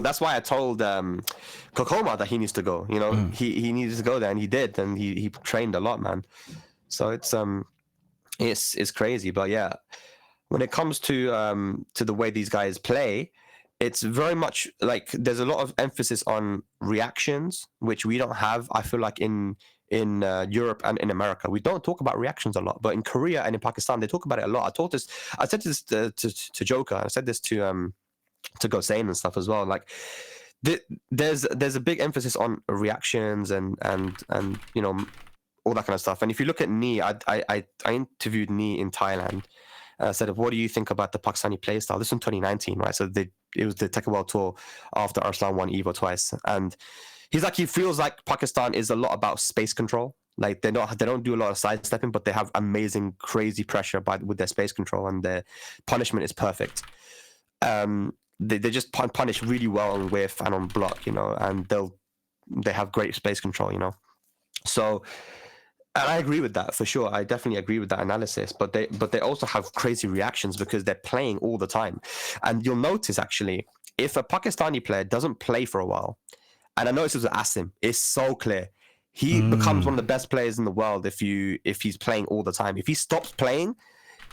that's why I told Kokoma that he needs to go. You know, he needed to go there, and he did, and he trained a lot, man. So it's crazy, but yeah, when it comes to the way these guys play, it's very much like there's a lot of emphasis on reactions, which we don't have. I feel like in Europe and in America, we don't talk about reactions a lot, but in Korea and in Pakistan, they talk about it a lot. I said this to Joker. I said this to Gosain and stuff as well. Like, there's a big emphasis on reactions and you know, all that kind of stuff. And if you look at Knee, I interviewed Knee in Thailand. I said, what do you think about the Pakistani play style? This was in 2019, right? So it was the Tekken World Tour after Arslan won Evo twice, and he's like, he feels like Pakistan is a lot about space control. Like they don't do a lot of sidestepping, but they have amazing, crazy pressure with their space control, and their punishment is perfect. They just punish really well on whiff and on block, you know, and they have great space control, you know. So, and I agree with that for sure. I definitely agree with that analysis. But they also have crazy reactions because they're playing all the time. And you'll notice actually, if a Pakistani player doesn't play for a while, and I noticed it was Asim, it's so clear. He becomes one of the best players in the world if he's playing all the time. If he stops playing,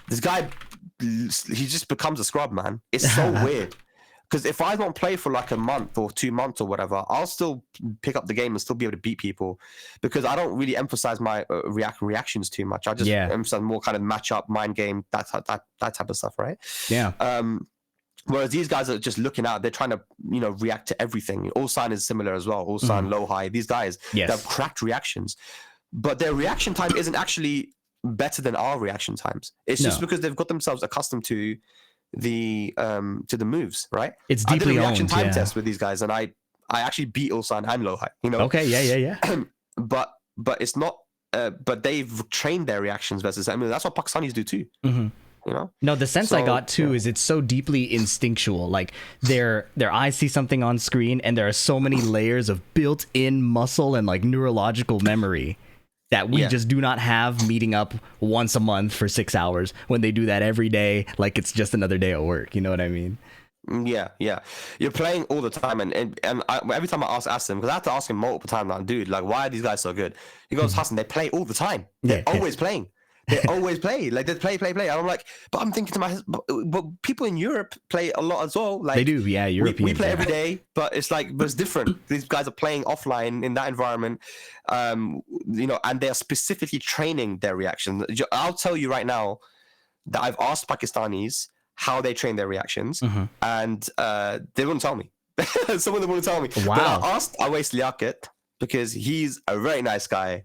this guy, he just becomes a scrub, man. It's so weird. Because if I don't play for like a month or 2 months or whatever, I'll still pick up the game and still be able to beat people, because I don't really emphasize my reactions too much. I just emphasize more kind of match up, mind game, that type of stuff, right? Yeah. Whereas these guys are just looking out, they're trying to, you know, react to everything. Ulsan is similar as well. Ulsan, low high, these guys, they have cracked reactions, but their reaction time isn't actually better than our reaction times. It's just because they've got themselves accustomed to the moves, right? It's deeply I did a reaction owned, time test with these guys, and I actually beat Ulsan and low high, you know. Okay, yeah. but it's not but they've trained their reactions versus, I mean, that's what Pakistanis do too. You know? No, the sense I got too is it's so deeply instinctual. Like their eyes see something on screen, and there are so many layers of built-in muscle and like neurological memory that we just do not have meeting up once a month for 6 hours when they do that every day, like it's just another day at work. You know what I mean? Yeah. You're playing all the time, and every time I ask Asim, because I have to ask him multiple times, like, dude, like, why are these guys so good? He goes, Hassan, they play all the time. They're always playing. They always play. Like, they play. And I'm like, but I'm thinking to myself, but people in Europe play a lot as well. Like, they do, yeah. Europeans, we play every day, but it's different. These guys are playing offline in that environment, you know, and they are specifically training their reactions. I'll tell you right now that I've asked Pakistanis how they train their reactions, and they wouldn't tell me. Some of them wouldn't tell me. Wow. But I asked Awais Liaquat, because he's a very nice guy,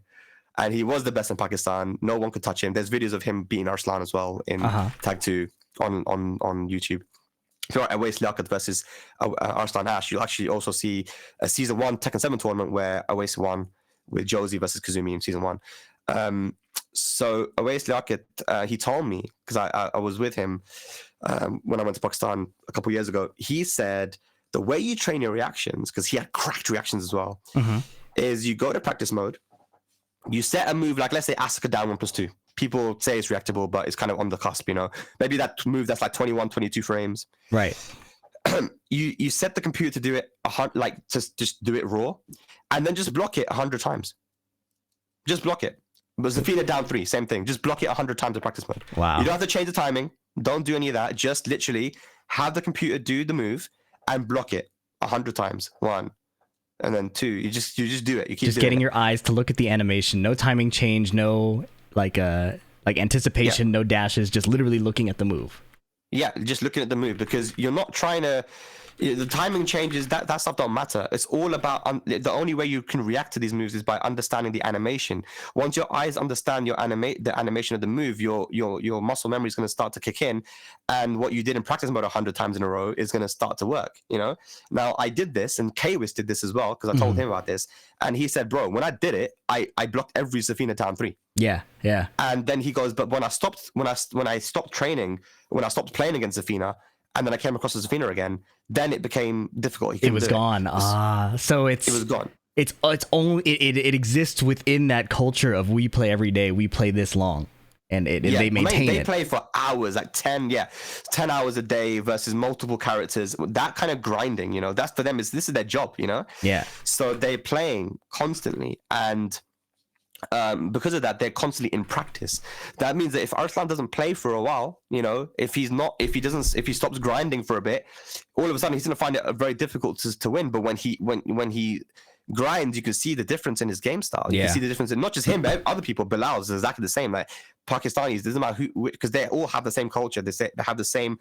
and he was the best in Pakistan. No one could touch him. There's videos of him beating Arslan as well in Tag 2 on YouTube. If you're Awais Liaquat versus Arslan Ash, you'll actually also see a Season 1 Tekken 7 tournament where Awais won with Josie versus Kazumi in Season 1. So Awais Liaquat, he told me, because I was with him when I went to Pakistan a couple years ago, he said the way you train your reactions, because he had cracked reactions as well, is you go to practice mode, you set a move like, let's say Asuka down 1+2. People say it's reactable, but it's kind of on the cusp, you know. Maybe that move that's like 21, 22 frames. Right. You set the computer to do it, like just do it raw, and then just block it 100 times. Just block it. But Zafina down 3, same thing. Just block it 100 times in practice mode. Wow. You don't have to change the timing. Don't do any of that. Just literally have the computer do the move and block it 100 times. 1. And then 2, you just do it. You keep just getting your eyes to look at the animation. No timing change. No like anticipation. No dashes. Just literally looking at the move. Yeah, just looking at the move, because you're not trying to. The timing changes. That stuff don't matter. It's all about the only way you can react to these moves is by understanding the animation. Once your eyes understand the animation of the move, your muscle memory is going to start to kick in, and what you did in practice mode 100 times in a row is going to start to work. You know. Now I did this, and Kwis did this as well, because I told him about this, and he said, "Bro, when I did it, I blocked every Zafina down 3." Yeah, yeah. And then he goes, but when I stopped training, when I stopped playing against Zafina, and then I came across Zafina again, then it became difficult. He It couldn't was do gone. So it was gone. it's only it exists within that culture of we play every day, we play this long, and they maintain they it. play for hours, like 10 hours a day versus multiple characters. That kind of grinding, you know, that's for them, this is their job, you know. Yeah. So they're playing constantly, and because of that, they're constantly in practice. That means that if Arslan doesn't play for a while, you know, if he stops grinding for a bit, all of a sudden he's going to find it very difficult to win. But when he grinds, you can see the difference in his game style. You can see the difference in not just him, but other people. Bilal's is exactly the same. Like Pakistanis, doesn't matter who, because they all have the same culture. They have the same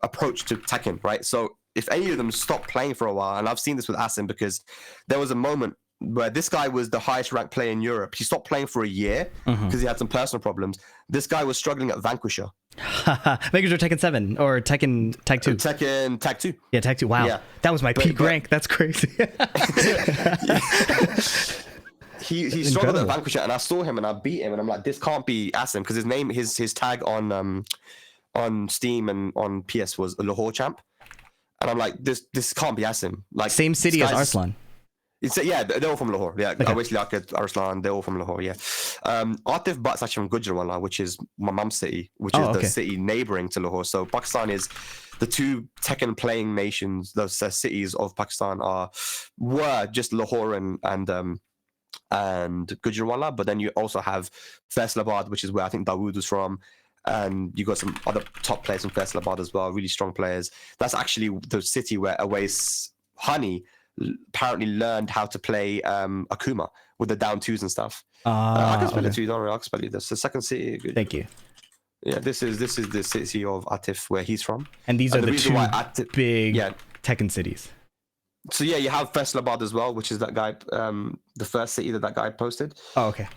approach to Tekken, right? So if any of them stop playing for a while, and I've seen this with Asim, because there was a moment where this guy was the highest ranked player in Europe. He stopped playing for a year because he had some personal problems. This guy was struggling at Vanquisher. Vanquisher Tekken 7 or Tekken Tag 2. Tekken Tag 2. Yeah, Tag 2. Wow. Yeah. That was my peak rank. That's crazy. He struggled at Vanquisher, and I saw him and I beat him, and I'm like, this can't be Asim, because his tag on Steam and on PS was Lahore champ. And I'm like, this can't be Asim. Like, same city as Arslan. They're all from Lahore. Yeah, okay. Obviously, like Arslan, they're all from Lahore. Yeah, Atif Butt's actually from Gujranwala, which is my mum's city, which is the city neighboring to Lahore. So Pakistan is the two Tekken playing nations. Those cities of Pakistan were just Lahore and Gujranwala, but then you also have Faisalabad, which is where I think Dawood was from. And you got some other top players from Faisalabad as well, really strong players. That's actually the city where Awais Hani apparently learned how to play Akuma with the down twos and stuff. I can spell it to you, don't worry. I can spell it. That's the second city. Good. Thank you. Yeah, this is the city of Atif, where he's from. And these are the two big Tekken cities. So yeah, you have Faisalabad as well, which is that guy, the first city that guy posted. Oh, okay.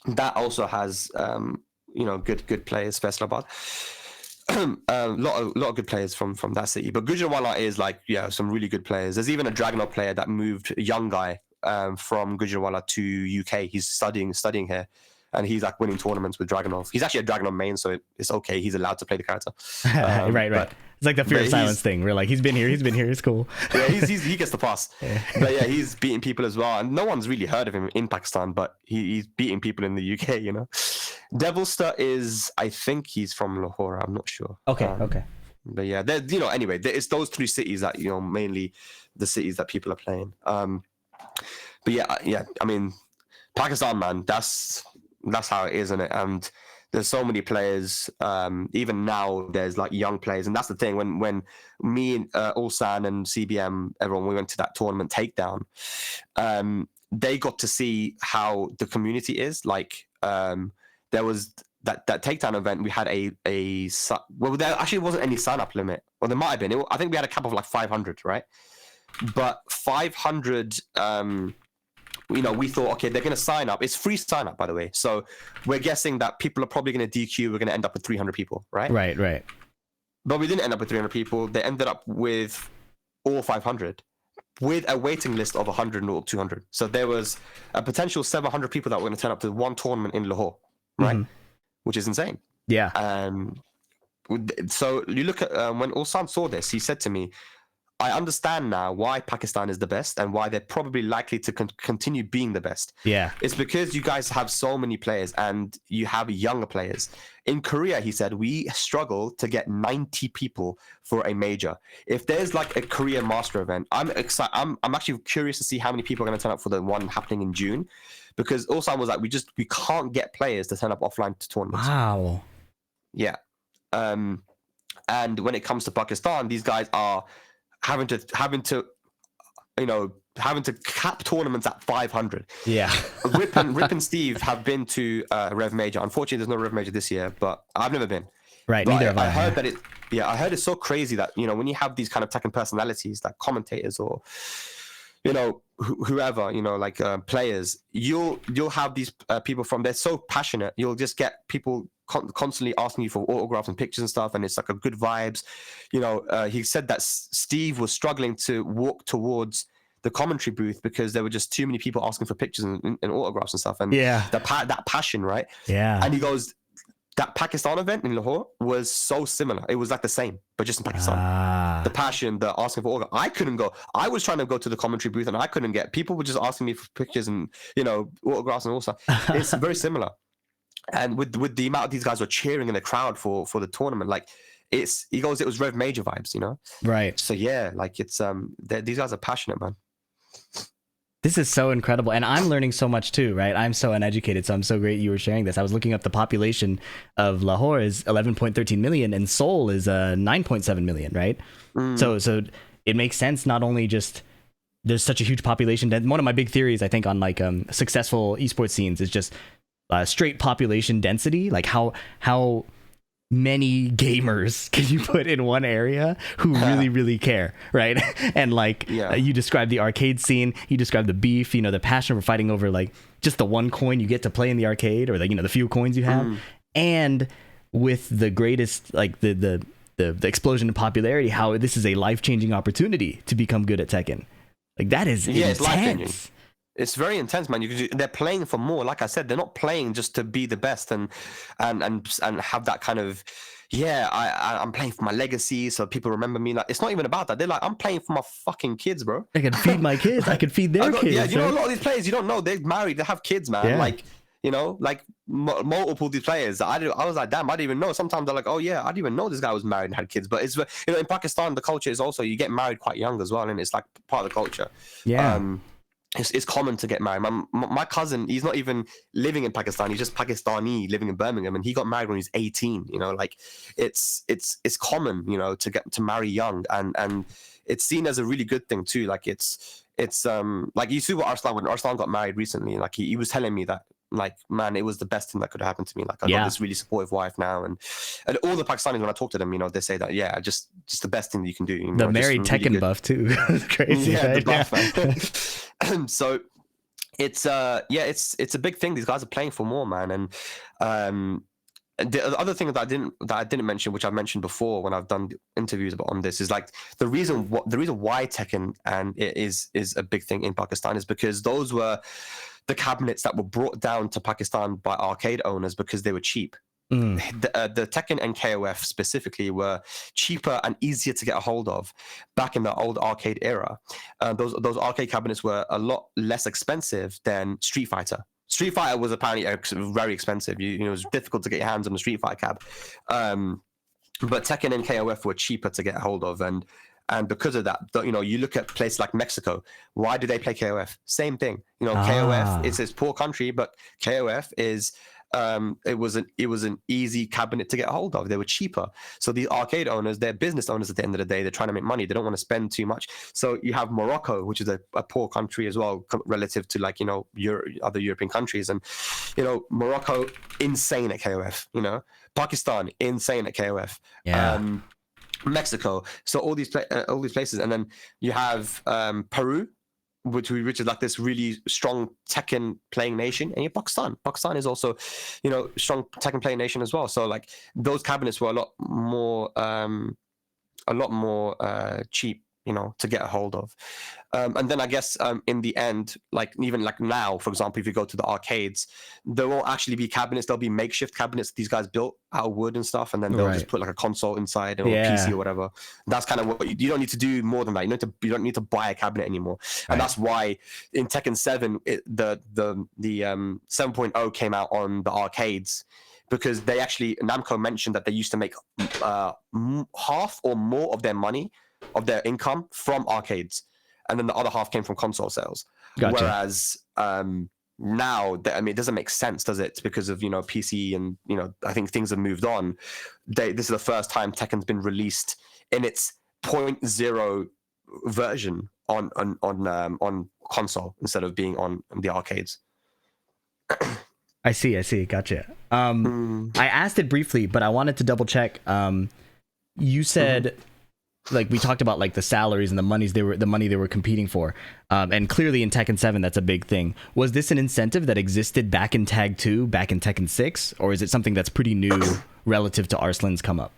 That also has good players. Faisalabad. A lot of good players from that city, but Gujranwala is like some really good players. There's even a Dragunov player that moved, a young guy from Gujranwala to UK. He's studying here, and he's like winning tournaments with Dragunov. He's actually a Dragunov main, so it's okay. He's allowed to play the character. Right. It's like the fear of silence thing. We're like, he's been here. It's cool. Yeah, he gets the pass. But yeah, he's beating people as well, and no one's really heard of him in Pakistan, but he's beating people in the UK. You know, Devilster I think he's from Lahore. I'm not sure. Okay. But yeah, anyway, it's those three cities that mainly the cities that people are playing. But yeah. I mean, Pakistan, man, that's how it is, isn't it? And there's so many players. Even now, there's like young players, and that's the thing. When me and Ulsan and CBM, everyone, we went to that tournament takedown, they got to see how the community is. Like, there was that takedown event. We had there actually wasn't any sign up limit. Well, there might have been. I think we had a cap of like 500, right? But 500. We thought, okay, they're going to sign up. It's free sign up, by the way. So we're guessing that people are probably going to DQ. We're going to end up with 300 people, right? Right. But we didn't end up with 300 people. They ended up with all 500 with a waiting list of 100 or 200. So there was a potential 700 people that were going to turn up to one tournament in Lahore, right? Mm-hmm. Which is insane. Yeah. So you look at when Ulsan saw this, he said to me, I understand now why Pakistan is the best and why they're probably likely to continue being the best. Yeah. It's because you guys have so many players and you have younger players. In Korea, he said, we struggle to get 90 people for a major. If there's like a Korea Master event, I'm excited. I'm actually curious to see how many people are going to turn up for the one happening in June, because Ulsan was like, we can't get players to turn up offline to tournaments. Wow. Yeah. And when it comes to Pakistan, these guys are having to cap tournaments at 500. Yeah. Rip and Steve have been to Rev Major. Unfortunately, there's no Rev Major this year, but I've never been. Right. But neither have I. I heard it's so crazy that when you have these kind of Tekken personalities, like commentators or whoever, like players, you'll have these people from, they're so passionate. You'll just get people constantly asking you for autographs and pictures and stuff, and it's like a good vibes. He said that Steve was struggling to walk towards the commentary booth because there were just too many people asking for pictures and autographs and stuff, and Yeah. that passion, right? Yeah. And he goes, that Pakistan event in Lahore was so similar. It was like the same, but just in Pakistan. The passion, the asking for autographs. I couldn't go. I was trying to go to the commentary booth and I couldn't get. People were just asking me for pictures and autographs and all stuff. It's very similar. And with the amount of these guys were cheering in the crowd for the tournament, like he goes, it was Rev Major vibes, Right. So yeah, like it's these guys are passionate, man. This is so incredible, and I'm learning so much too, right? I'm so uneducated, so I'm so great you were sharing this. I was looking up the population of Lahore is 11.13 million, and Seoul is 9.7 million, right? So it makes sense. Not only just there's such a huge population. One of my big theories, I think, on like successful esports scenes is just straight population density, like how many gamers can you put in one area who really care, right? And like you described the arcade scene, you described the beef, the passion for fighting over like just the one coin you get to play in the arcade, or like the few coins you have, and with the greatest like the explosion in popularity, how this is a life-changing opportunity to become good at Tekken. Like that is intense. It's very intense, man. They're playing for more. Like I said, they're not playing just to be the best and have that kind of, I'm playing for my legacy so people remember me. Like, it's not even about that. They're like, I'm playing for my fucking kids, bro. I can feed my kids. I can feed their kids. Yeah, a lot of these players, you don't know, they're married, they have kids, man. Yeah. Like multiple these players. I was like, damn, I didn't even know. Sometimes they're like, oh yeah, I didn't even know this guy was married and had kids. But it's in Pakistan, the culture is also you get married quite young as well, and it's like part of the culture. Yeah. It's common to get married. My cousin, he's not even living in Pakistan. He's just Pakistani living in Birmingham, and he got married when he was 18. Like it's common, to marry young, and it's seen as a really good thing too. Like it's like you see what Arslan, when Arslan got married recently, like he was telling me that, like, man, it was the best thing that could have happened to me. Like I got this really supportive wife now, and all the Pakistanis, when I talk to them, they say that just the best thing that you can do. The married Tekken really buff too. It's crazy. Yeah, right? The buff, man. So it's a big thing. These guys are playing for more, man. And the other thing that I didn't mention, which I've mentioned before when I've done interviews on this, is like the reason why Tekken and it is a big thing in Pakistan is because those were the cabinets that were brought down to Pakistan by arcade owners because they were cheap. The Tekken and KOF specifically were cheaper and easier to get a hold of back in the old arcade era. Those arcade cabinets were a lot less expensive than Street Fighter. Street Fighter was apparently very expensive. It was difficult to get your hands on the Street Fighter cab. But Tekken and KOF were cheaper to get a hold of, and because of that, you look at places like Mexico. Why do they play KOF? Same thing. KOF, it's this poor country, but KOF is it was an easy cabinet to get a hold of. They were cheaper. So the arcade owners, they're business owners at the end of the day. They're trying to make money. They don't want to spend too much. So you have Morocco, which is a poor country as well, relative to like other European countries. And Morocco, insane at KOF. Pakistan, insane at KOF. Yeah. Mexico. So all these places, and then you have Peru, which is like this really strong Tekken playing nation, and Pakistan. Pakistan is also, strong Tekken playing nation as well. So like those cabinets were a lot more cheap, to get a hold of. And then I guess in the end, like even like now, for example, if you go to the arcades, there won't actually be cabinets. There'll be makeshift cabinets these guys built out of wood and stuff, and then they'll just put like a console inside or a PC or whatever. That's kind of what you don't need to do more than that. You don't need to buy a cabinet anymore. And that's why in Tekken 7, the 7.0 came out on the arcades. Because Namco mentioned that they used to make half or more of their money, of their income from arcades, and then the other half came from console sales. Gotcha. Whereas now, it doesn't make sense, does it? Because of PC and I think things have moved on. This is the first time Tekken's been released in its 0.0 version on console instead of being on the arcades. I see. Gotcha. I asked it briefly, but I wanted to double check. You said, like, we talked about like the salaries and the money they were competing for, and clearly in Tekken 7 that's a big thing. Was this an incentive that existed back in Tag 2, back in Tekken 6, or is it something that's pretty new relative to Arslan's come up?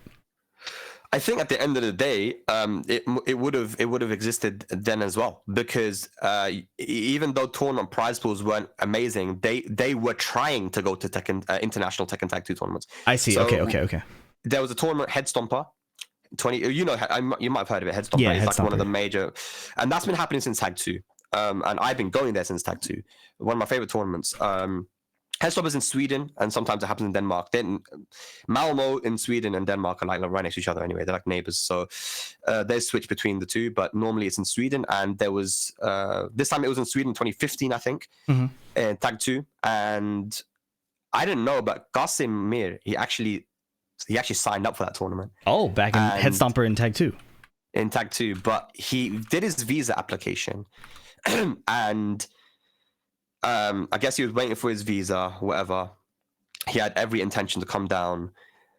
I think at the end of the day, it would have existed then as well, because even though tournament prize pools weren't amazing, they were trying to go to Tekken international Tekken Tag 2 tournaments. I see. So Okay. there was a tournament, Head Stomper. 20, you know, you might have heard of it. Head Stomper. Yeah, It's Head like one of Stomper. the major, and that's been happening since Tag 2. And I've been going there since Tag 2. One of my favorite tournaments. Headstoppers in Sweden, and sometimes it happens in Denmark. Then Malmo in Sweden and Denmark are like right next to each other anyway. They're like neighbors, so they switch between the two. But normally it's in Sweden, and there was this time it was in Sweden in 2015, I think, in Tag 2. And I didn't know, but Qasim Mir, he actually signed up for that tournament. Oh, back in Head Stomper in Tag 2. In Tag 2, but he did his visa application, and I guess he was waiting for his visa, whatever. He had every intention to come down,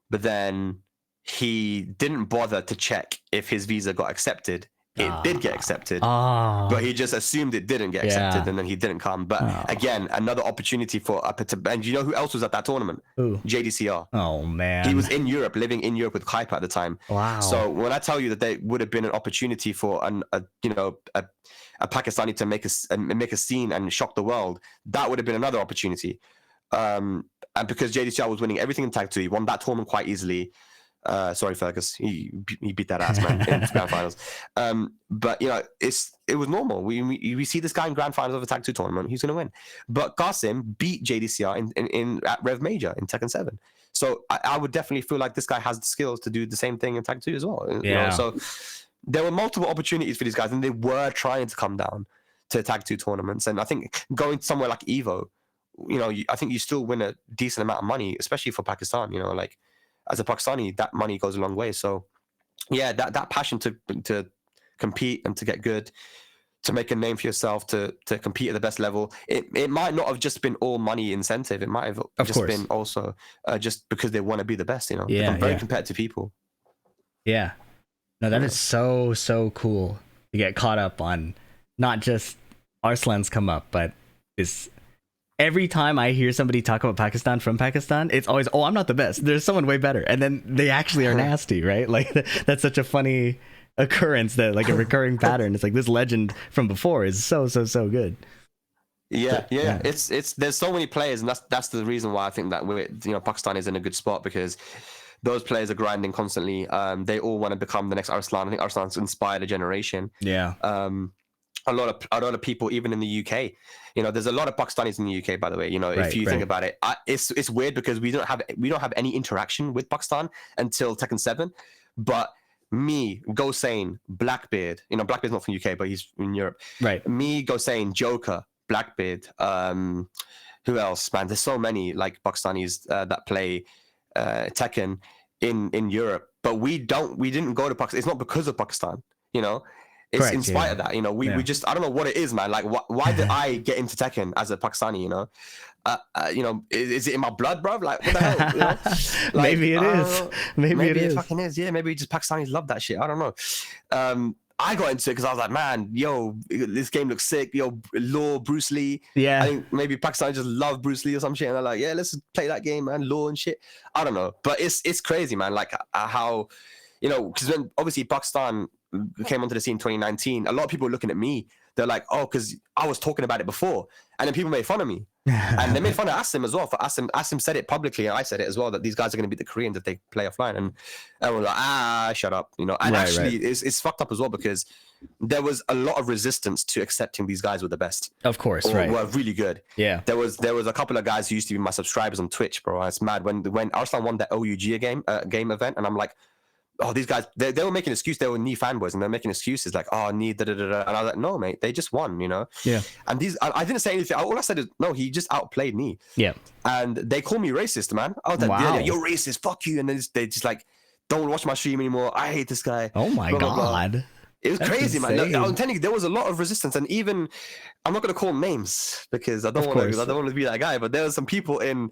but then he didn't bother to check if his visa got accepted. It did get accepted, but he just assumed it didn't get accepted, and then he didn't come. But again, another opportunity for and you know who else was at that tournament? Who? JDCR. Oh man, he was in Europe, living in Europe with Kuiper at the time. Wow. So when I tell you that there would have been an opportunity for a Pakistani to make a scene and shock the world, that would have been another opportunity. And because JDCR was winning everything in Tag 2, he won that tournament quite easily. Sorry, Fergus, he beat that ass, man, in grand finals. But you know, it was normal. We see this guy in grand finals of a Tag 2 tournament, he's gonna win. But Qasim beat JDCR in at Rev Major in Tekken 7. So I would definitely feel like this guy has the skills to do the same thing in Tag 2 as well. Yeah. You know? So there were multiple opportunities for these guys, and they were trying to come down to Tag 2 tournaments. And I think going somewhere like Evo, you know, I think you still win a decent amount of money, especially for Pakistan. You know, like as a Pakistani, that money goes a long way. So yeah, that passion to compete and to get good, to make a name for yourself, to compete at the best level. It might not have just been all money incentive. It might have been also just because they want to be the best. You know, they're very competitive people. Yeah, no, that is so cool to get caught up on. Not just Arslan's come up, but is every time I hear somebody talk about Pakistan from Pakistan, it's always, oh, I'm not the best. There's someone way better, and then they actually are nasty, right? Like that's such a funny occurrence, that like a recurring pattern. It's like this legend from before is so good. Yeah. It's there's so many players, and that's the reason why I think that Pakistan is in a good spot, because those players are grinding constantly. They all want to become the next Arslan. I think Arslan's inspired a generation. Yeah. A lot of people, even in the UK, you know, there's a lot of Pakistanis in the UK, by the way. You know, if you think about it, it's weird because we don't have any interaction with Pakistan until Tekken 7, but me, Gosane, Blackbeard, you know, Blackbeard's not from UK, but he's in Europe. Right. Me, Gosane, Joker, Blackbeard, who else, man? There's so many like Pakistanis that play Tekken in Europe, but we didn't go to Pakistan. It's not because of Pakistan, you know. It's in spite of that, you know. We just, I don't know what it is, man. Like, why did I get into Tekken as a Pakistani? You know, you know, is it in my blood, bro? Like, what the hell? You know? Like, maybe it is. Maybe it fucking is. Yeah, maybe just Pakistanis love that shit. I don't know. I got into it because I was like, man, yo, this game looks sick. Yo, Law, Bruce Lee. Yeah. I think maybe Pakistan just love Bruce Lee or some shit, and they're like, yeah, let's play that game, man. Law and shit. I don't know, but it's crazy, man. Like how, you know, because when obviously Pakistan came onto the scene in 2019, a lot of people were looking at me. They're like, oh, because I was talking about it before, and then people made fun of me, and they made fun of Asim as well. For Asim said it publicly, and I said it as well, that these guys are going to beat the Koreans if they play offline, and everyone's like, shut up, you know. And it's fucked up as well, because there was a lot of resistance to accepting these guys were the best. Of course, were really good. Yeah, there was a couple of guys who used to be my subscribers on Twitch, bro. It's mad when Arslan won that OUG game event, and I'm like, oh, these guys, they were making excuses. They were knee fanboys, and they're making excuses like, oh, knee, da da da. And I was like, no, mate, they just won, you know. Yeah. And I didn't say anything. All I said is, no, he just outplayed me. Yeah. And they call me racist, man. I was like, wow. yeah, you're racist. Fuck you. And then they just like, don't watch my stream anymore. I hate this guy. Oh my god. It was crazy, insane. man. I'm telling you, there was a lot of resistance, and even I'm not going to call names because I don't want to be that guy. But there were some people in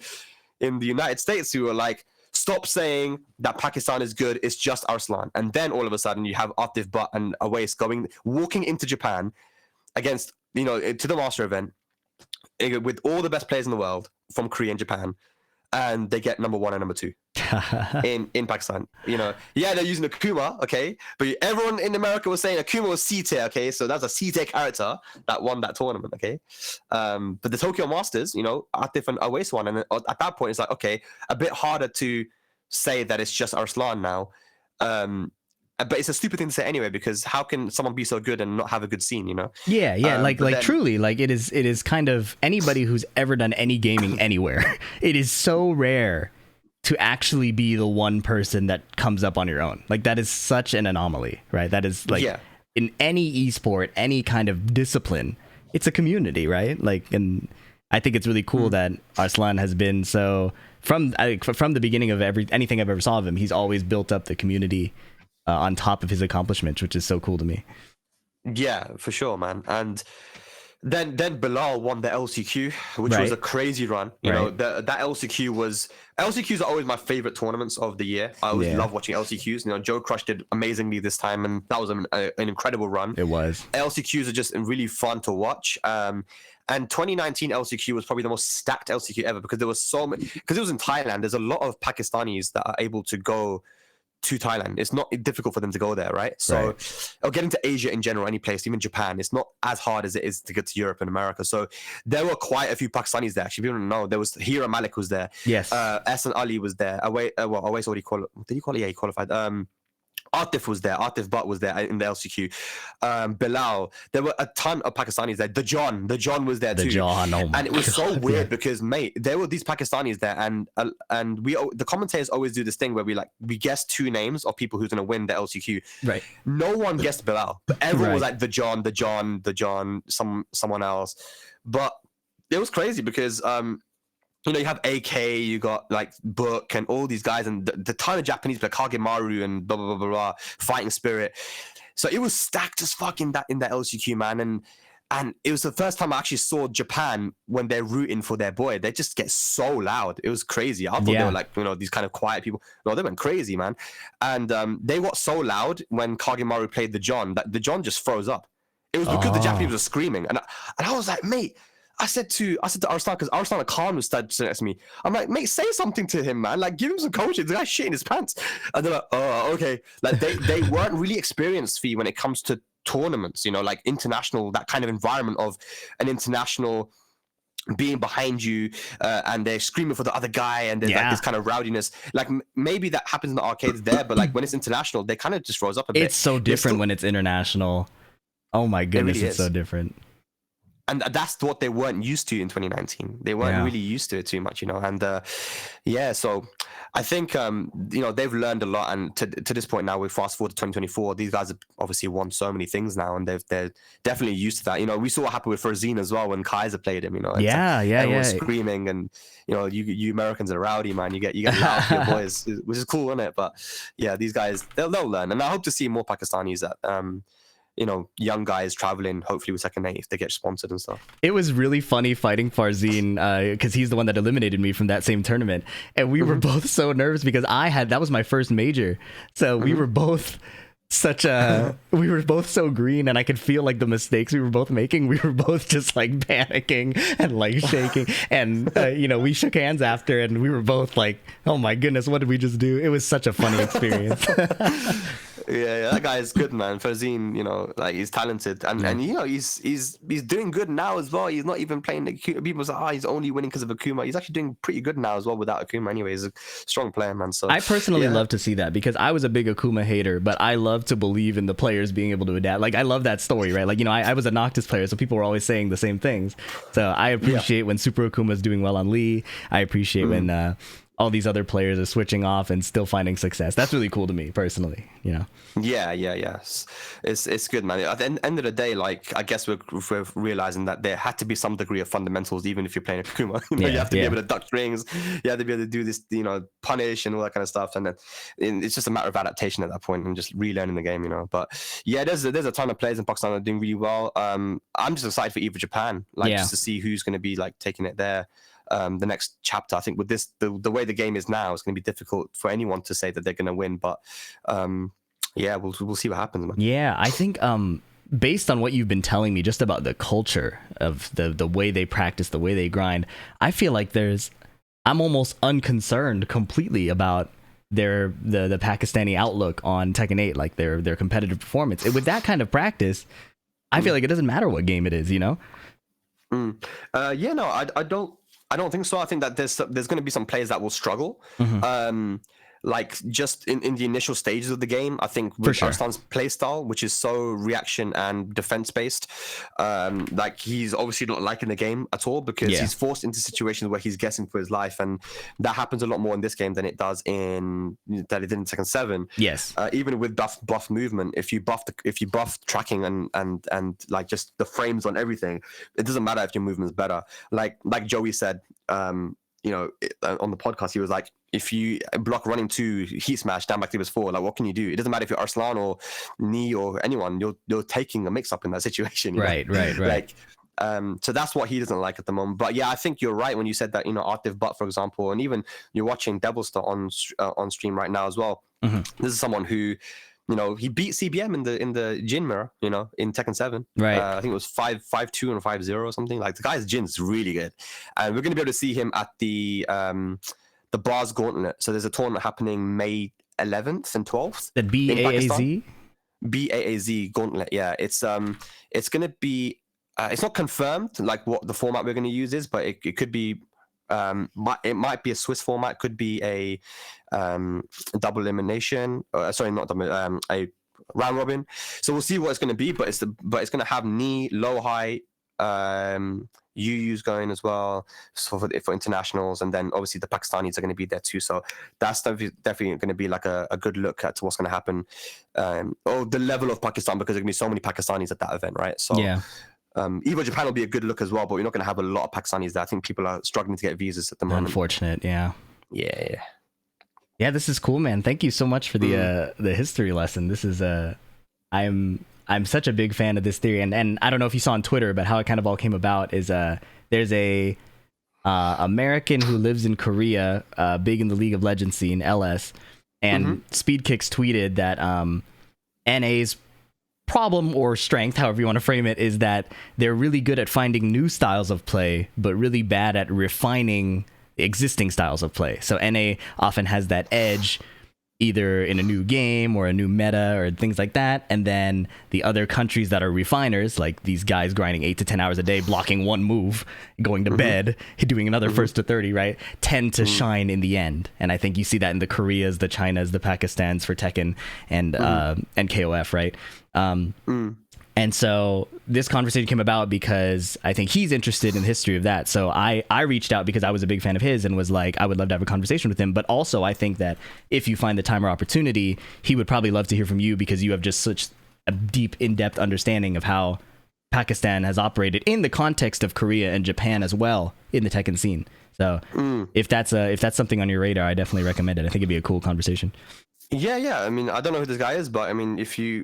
the United States who were like, stop saying that Pakistan is good. It's just Arslan. And then all of a sudden you have Atif Butt and Awais walking into Japan against, you know, to the master event with all the best players in the world from Korea and Japan, and they get number 1 and number 2. in Pakistan. You know, yeah, they're using Akuma, okay, but everyone in America was saying Akuma was C tier, okay, so that's a C tier character that won that tournament, okay. But the Tokyo Masters, you know, Atif and Awais won, and at that point it's like, okay, a bit harder to say that it's just Arslan now. But it's a stupid thing to say anyway, because how can someone be so good and not have a good scene, you know? Yeah, like but then, truly, like it is kind of anybody who's ever done any gaming anywhere. It is so rare to actually be the one person that comes up on your own. Like that is such an anomaly, right? That is like in any esport, any kind of discipline, it's a community, right? Like, and I think it's really cool that Arslan has been so from the beginning of anything I've ever saw of him, he's always built up the community on top of his accomplishments, which is so cool to me. Yeah, for sure, man. And then Bilal won the LCQ, which was a crazy run. You know, that LCQs are always my favorite tournaments of the year. I always love watching LCQs. You know, Joe Crush did amazingly this time, and that was an incredible run. It was. LCQs are just really fun to watch. And 2019 LCQ was probably the most stacked LCQ ever, because there was so many. Because it was in Thailand, there's a lot of Pakistanis that are able to go to Thailand. It's not difficult for them to go there, right? So, or getting to Asia in general, any place, even Japan, it's not as hard as it is to get to Europe and America. So there were quite a few Pakistanis there. Actually, people don't know. There was Hira Malik was there. Yes. Ehsan Ali was there. Awais already qualified. Did he qualify? Yeah, he qualified. Atif was there. Atif Butt was there in the LCQ. Bilal. There were a ton of Pakistanis there. The John was there too. Oh my and it was so weird because, mate, there were these Pakistanis there, and the commentators always do this thing where we guess two names of people who's going to win the LCQ. Right. No one guessed Bilal, but everyone was like the John, someone else. But it was crazy because you know, you have AK, you got like Book and all these guys, and the ton of Japanese, like Kagemaru and blah, blah, blah, blah, blah, Fighting Spirit. So it was stacked as fuck in that LCQ, man. And it was the first time I actually saw Japan when they're rooting for their boy. They just get so loud. It was crazy. I thought they were like, you know, these kind of quiet people. No, they went crazy, man. And they got so loud when Kagemaru played the John that the John just froze up. It was because the Japanese were screaming. And I was like, mate, I said to Arslan, because Arslan Khan was sitting next to me. I'm like, mate, say something to him, man. Like, give him some coaching. The guy's shitting his pants. And they're like, oh, okay. Like, they weren't really experienced, Fee, when it comes to tournaments, you know, like international, that kind of environment of an international being behind you and they're screaming for the other guy, and there's like this kind of rowdiness. Like, maybe that happens in the arcades there, but like when it's international, they kind of just rose up a bit. It's so different when it's international. Oh my goodness, it's so different. And that's what they weren't used to in 2019. They weren't really used to it too much, you know. And so I think you know, they've learned a lot. And to this point now, we fast forward to 2024. These guys have obviously won so many things now, and they're definitely used to that. You know, we saw what happened with Farzin as well when Kaiser played him. You know, everyone screaming, and you know, you Americans are rowdy, man. You get loud for your boys, which is cool, isn't it? But yeah, these guys they'll learn, and I hope to see more Pakistanis that you know, young guys traveling, hopefully with Tekken 8 if they get sponsored and stuff. It was really funny fighting Farzin because he's the one that eliminated me from that same tournament, and we were both so nervous because that was my first major, so we were both we were both so green, and I could feel like the mistakes we were both making. We were both just like panicking and like shaking, and you know, we shook hands after, and we were both like, oh my goodness, what did we just do? It was such a funny experience. Yeah, that guy is good, man. Farzin, you know, like, he's talented, and you know, he's doing good now as well. He's not even playing Akuma. People say, he's only winning because of Akuma. He's actually doing pretty good now as well without Akuma. Anyway, he's a strong player, man. So I personally love to see that, because I was a big Akuma hater, but I love to believe in the players being able to adapt. Like, I love that story, right? Like, you know, I was a Noctis player, so people were always saying the same things. So I appreciate when Super Akuma is doing well on Lee. I appreciate when all these other players are switching off and still finding success. That's really cool to me personally, you know? Yeah. It's good, man. At the end of the day, like, I guess we're realizing that there had to be some degree of fundamentals, even if you're playing Akuma. You know, you have to be able to duck strings. You have to be able to do this, you know, punish and all that kind of stuff. And then it's just a matter of adaptation at that point and just relearning the game, you know? But yeah, there's a ton of players in Pakistan that are doing really well. I'm just excited for EVO Japan, like, just to see who's going to be like taking it there. The next chapter, I think, with this, the way the game is now, it's going to be difficult for anyone to say that they're going to win. But yeah, we'll see what happens, man. Yeah, I think based on what you've been telling me just about the culture of the way they practice, the way they grind, I feel like there's I'm almost unconcerned completely about the Pakistani outlook on Tekken 8, like their competitive performance. With that kind of practice, I feel like it doesn't matter what game it is, you know? Yeah, no, I don't think so. I think that there's going to be some players that will struggle. Like just in the initial stages of the game, I think with Arslan's play style, which is so reaction and defense based, like he's obviously not liking the game at all because he's forced into situations where he's guessing for his life, and that happens a lot more in this game than it does in Tekken 7. Yes. Even with buff movement, if you buff tracking and like just the frames on everything, it doesn't matter if your movement's better. Like Joey said, you know, on the podcast, he was like, if you block running 2 heat smash down back to 4, like what can you do? It doesn't matter if you're Arslan or Knee or anyone, you're taking a mix up in that situation. Right. Like, so that's what he doesn't like at the moment. But yeah, I think you're right when you said that, you know, Artif Butt, for example, and even you're watching Devilstar on stream right now as well. This is someone who, you know, he beat CBM in the Jin mirror, you know, in Tekken 7. Right. I think it was 5-2 and 5-0 or something. Like the guy's Jin's really good, and we're going to be able to see him at the Bars Gauntlet. So there's a tournament happening May 11th and 12th. The BAAZ. BAAZ Gauntlet. Yeah, it's going to be. It's not confirmed like what the format we're going to use is, but it could be. It might be a Swiss format, could be a double elimination. Sorry, not double. A round robin. So we'll see what it's going to be, but it's going to have Knee, low high, UU's going as well for internationals, and then obviously the Pakistanis are going to be there too. So that's definitely going to be like a good look at what's going to happen, or the level of Pakistan, because there's going to be so many Pakistanis at that event, right? So yeah. Evo Japan will be a good look as well, but you're not going to have a lot of Pakistanis there. I think people are struggling to get visas at the moment. Unfortunate, yeah. Yeah, this is cool, man. Thank you so much for the history lesson. This is I'm such a big fan of this theory, and I don't know if you saw on Twitter, but how it kind of all came about is there's a American who lives in Korea, big in the League of Legends scene, LS, and Speedkicks tweeted that NA's problem or strength, however you want to frame it, is that they're really good at finding new styles of play, but really bad at refining existing styles of play. So NA often has that edge either in a new game or a new meta or things like that, and then the other countries that are refiners, like these guys grinding 8 to 10 hours a day, blocking one move, going to bed, doing another first to 30, right, tend to shine in the end. And I think you see that in the Koreas, the Chinas, the Pakistans for Tekken, and KOF, right? And so this conversation came about because I think he's interested in the history of that. So I reached out because I was a big fan of his and was like, I would love to have a conversation with him. But also I think that if you find the time or opportunity, he would probably love to hear from you, because you have just such a deep, in-depth understanding of how Pakistan has operated in the context of Korea and Japan as well in the Tekken scene. So if that's something on your radar, I definitely recommend it. I think it'd be a cool conversation. Yeah. I mean, I don't know who this guy is, but I mean, if he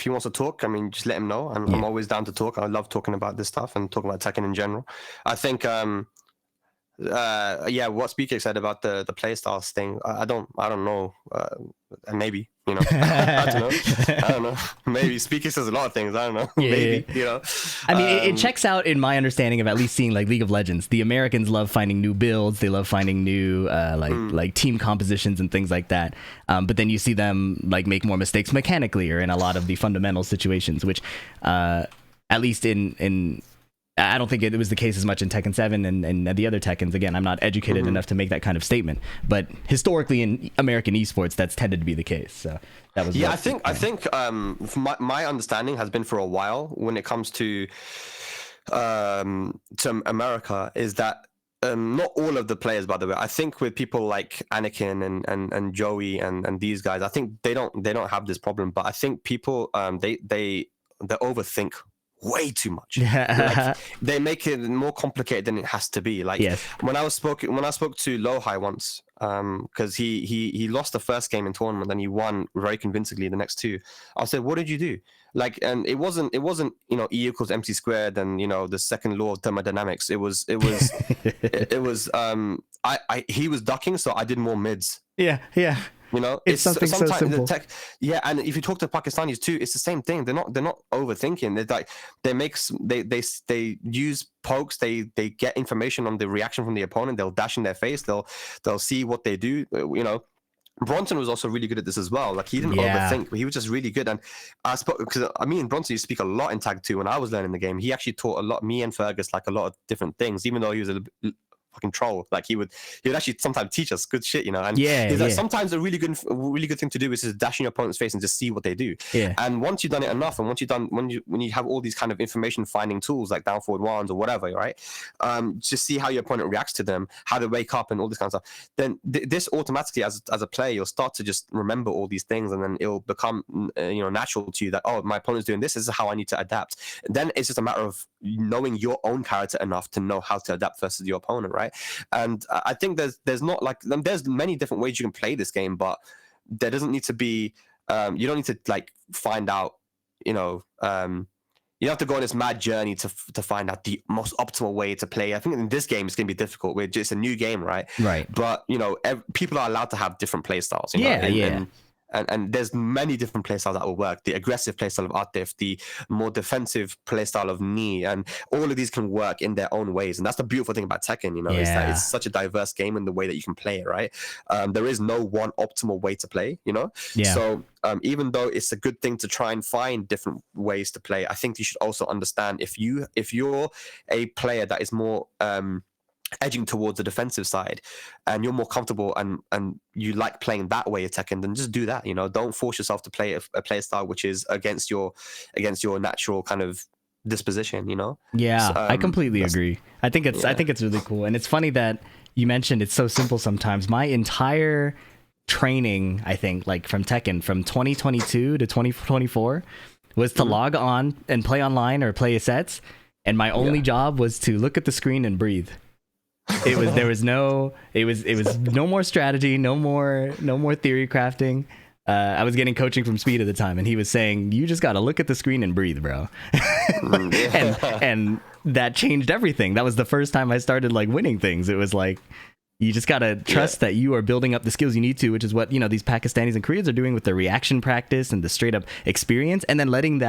wants to talk, I mean, just let him know. I'm always down to talk. I love talking about this stuff and talking about Tekken in general. I think, what Speaker said about the playstyles thing, I don't know. Maybe, you know, I don't know. Maybe Speaker says a lot of things. I don't know. Maybe, you know. I mean, it checks out in my understanding of at least seeing like League of Legends. The Americans love finding new builds. They love finding new like team compositions and things like that. But then you see them like make more mistakes mechanically or in a lot of the fundamental situations, which at least in I don't think it was the case as much in Tekken 7 and the other Tekkens. Again, I'm not educated enough to make that kind of statement, but historically in American esports, that's tended to be the case. So that was I think my understanding has been for a while when it comes to America is that not all of the players, by the way. I think with people like Anakin and Joey and these guys, I think they don't have this problem, but I think people they overthink way too much. Like, they make it more complicated than it has to be. Like when I spoke to Lohai once, because he lost the first game in tournament, then he won very convincingly the next two. I said, what did you do? Like, and it wasn't you know, E equals MC squared and, you know, the second law of thermodynamics. It was he was ducking, so I did more mids. Yeah. You know, It's something so sometimes simple. yeah, and if you talk to Pakistanis too, it's the same thing. They're not overthinking. They're like they use pokes. They get information on the reaction from the opponent. They'll dash in their face. They'll see what they do. You know, Bronson was also really good at this as well. Like he didn't Yeah. overthink, but he was just really good. And I spoke because me and Bronson used to speak a lot in tag 2 when I was learning the game. He actually taught a lot me and Fergus like a lot of different things, even though he was a fucking troll. Like he would actually sometimes teach us good shit, you know. And Yeah, he's like, yeah. sometimes a really good thing to do is just dash in your opponent's face and just see what they do. Yeah. And once you've done it enough, and when you have all these kind of information finding tools like down forward ones or whatever, right? Just see how your opponent reacts to them, how they wake up, and all this kind of stuff. Then this automatically, as a player, you'll start to just remember all these things, and then it'll become natural to you that, oh, my opponent's doing this. This is how I need to adapt. And then it's just a matter of knowing your own character enough to know how to adapt versus your opponent, right? And I think there's not like there's many different ways you can play this game, but there doesn't need to be you don't need to like find out, you don't have to go on this mad journey to find out the most optimal way to play. I think in this game it's going to be difficult. We're just a new game, right? Right. But people are allowed to have different play styles. And there's many different playstyle that will work. The aggressive playstyle of Atif, the more defensive playstyle of Ni, and all of these can work in their own ways. And that's the beautiful thing about Tekken, is that it's such a diverse game in the way that you can play it, right? There is no one optimal way to play, Yeah. So even though it's a good thing to try and find different ways to play, I think you should also understand if you're a player that is more edging towards the defensive side and you're more comfortable and you like playing that way of Tekken, then just do that. Don't force yourself to play a play style which is against your natural kind of disposition. Yeah, So, I completely agree. I think it's really cool, and it's funny that you mentioned it's so simple sometimes. My entire training, I think, like from Tekken from 2022 to 2024 was to log on and play online or play sets, and my only job was to look at the screen and breathe. It was no more strategy, no more theory crafting. I was getting coaching from Speed at the time, and he was saying, you just got to look at the screen and breathe, bro. and that changed everything. That was the first time I started like winning things. It was like, you just got to trust that you are building up the skills you need to, which is what, these Pakistanis and Koreans are doing with their reaction practice and the straight up experience, and then letting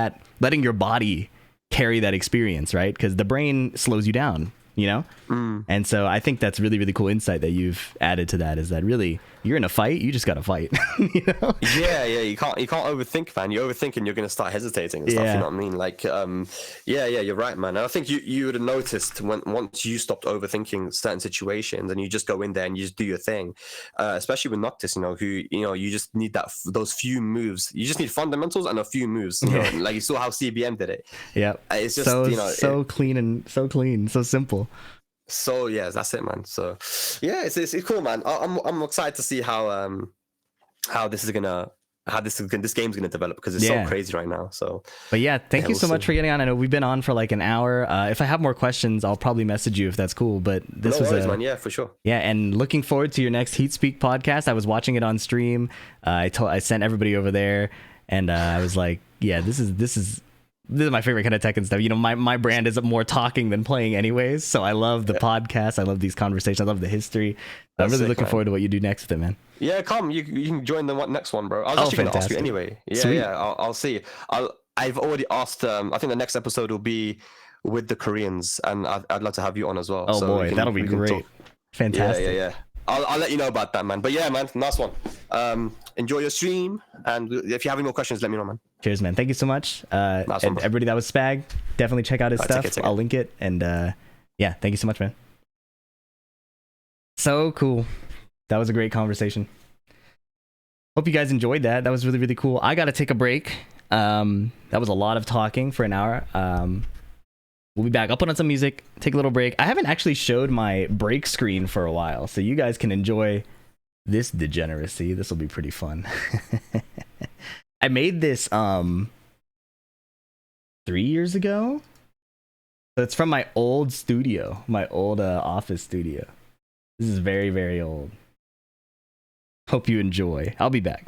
your body carry that experience, right? Because the brain slows you down. And so I think that's really, really cool insight that you've added to that, is that really you're in a fight, you just gotta fight. Yeah, you can't overthink, man. You overthink and you're gonna start hesitating and stuff. You know what I mean? Like you're right, man. And I think you would have noticed once you stopped overthinking certain situations and you just go in there and you just do your thing, especially with Noctis, who you just need those few moves. You just need fundamentals and a few moves, like you saw how CBM did it. Yeah, it's just so clean, so simple. So yeah, that's it, man. So yeah, it's cool, man. I'm excited to see how this game's gonna develop, because it's so crazy right now. So, but yeah, thank you so much for getting on. I know we've been on for like an hour. If I have more questions, I'll probably message you if that's cool. But this was man. Yeah, for sure. Yeah, and looking forward to your next Heat Speak podcast. I was watching it on stream. I sent everybody over there, and I was like, yeah, this is my favorite kind of Tekken stuff. My brand is more talking than playing anyways. So I love the podcast. I love these conversations. I love the history. I'm really looking forward to what you do next with it, man. Yeah, come. You can join the next one, bro. I was actually going to ask you anyway. Yeah, Sweet. I'll see. I've already asked. I think the next episode will be with the Koreans, and I'd love to have you on as well. Oh, so boy, that'll be great. Fantastic. Yeah. I'll let you know about that, man. But yeah, man, nice one. Enjoy your stream, and if you have any more questions, let me know, man. Cheers, man. Thank you so much. And everybody that was Spag, definitely check out his stuff. Take it. I'll link it. And yeah, thank you so much, man. So cool. That was a great conversation. Hope you guys enjoyed that. That was really, really cool. I got to take a break. That was a lot of talking for an hour. We'll be back. I'll put on some music, take a little break. I haven't actually showed my break screen for a while, so you guys can enjoy this degeneracy. This will be pretty fun. I made this 3 years ago. So it's from my old studio, my old office studio. This is very, very old. Hope you enjoy. I'll be back.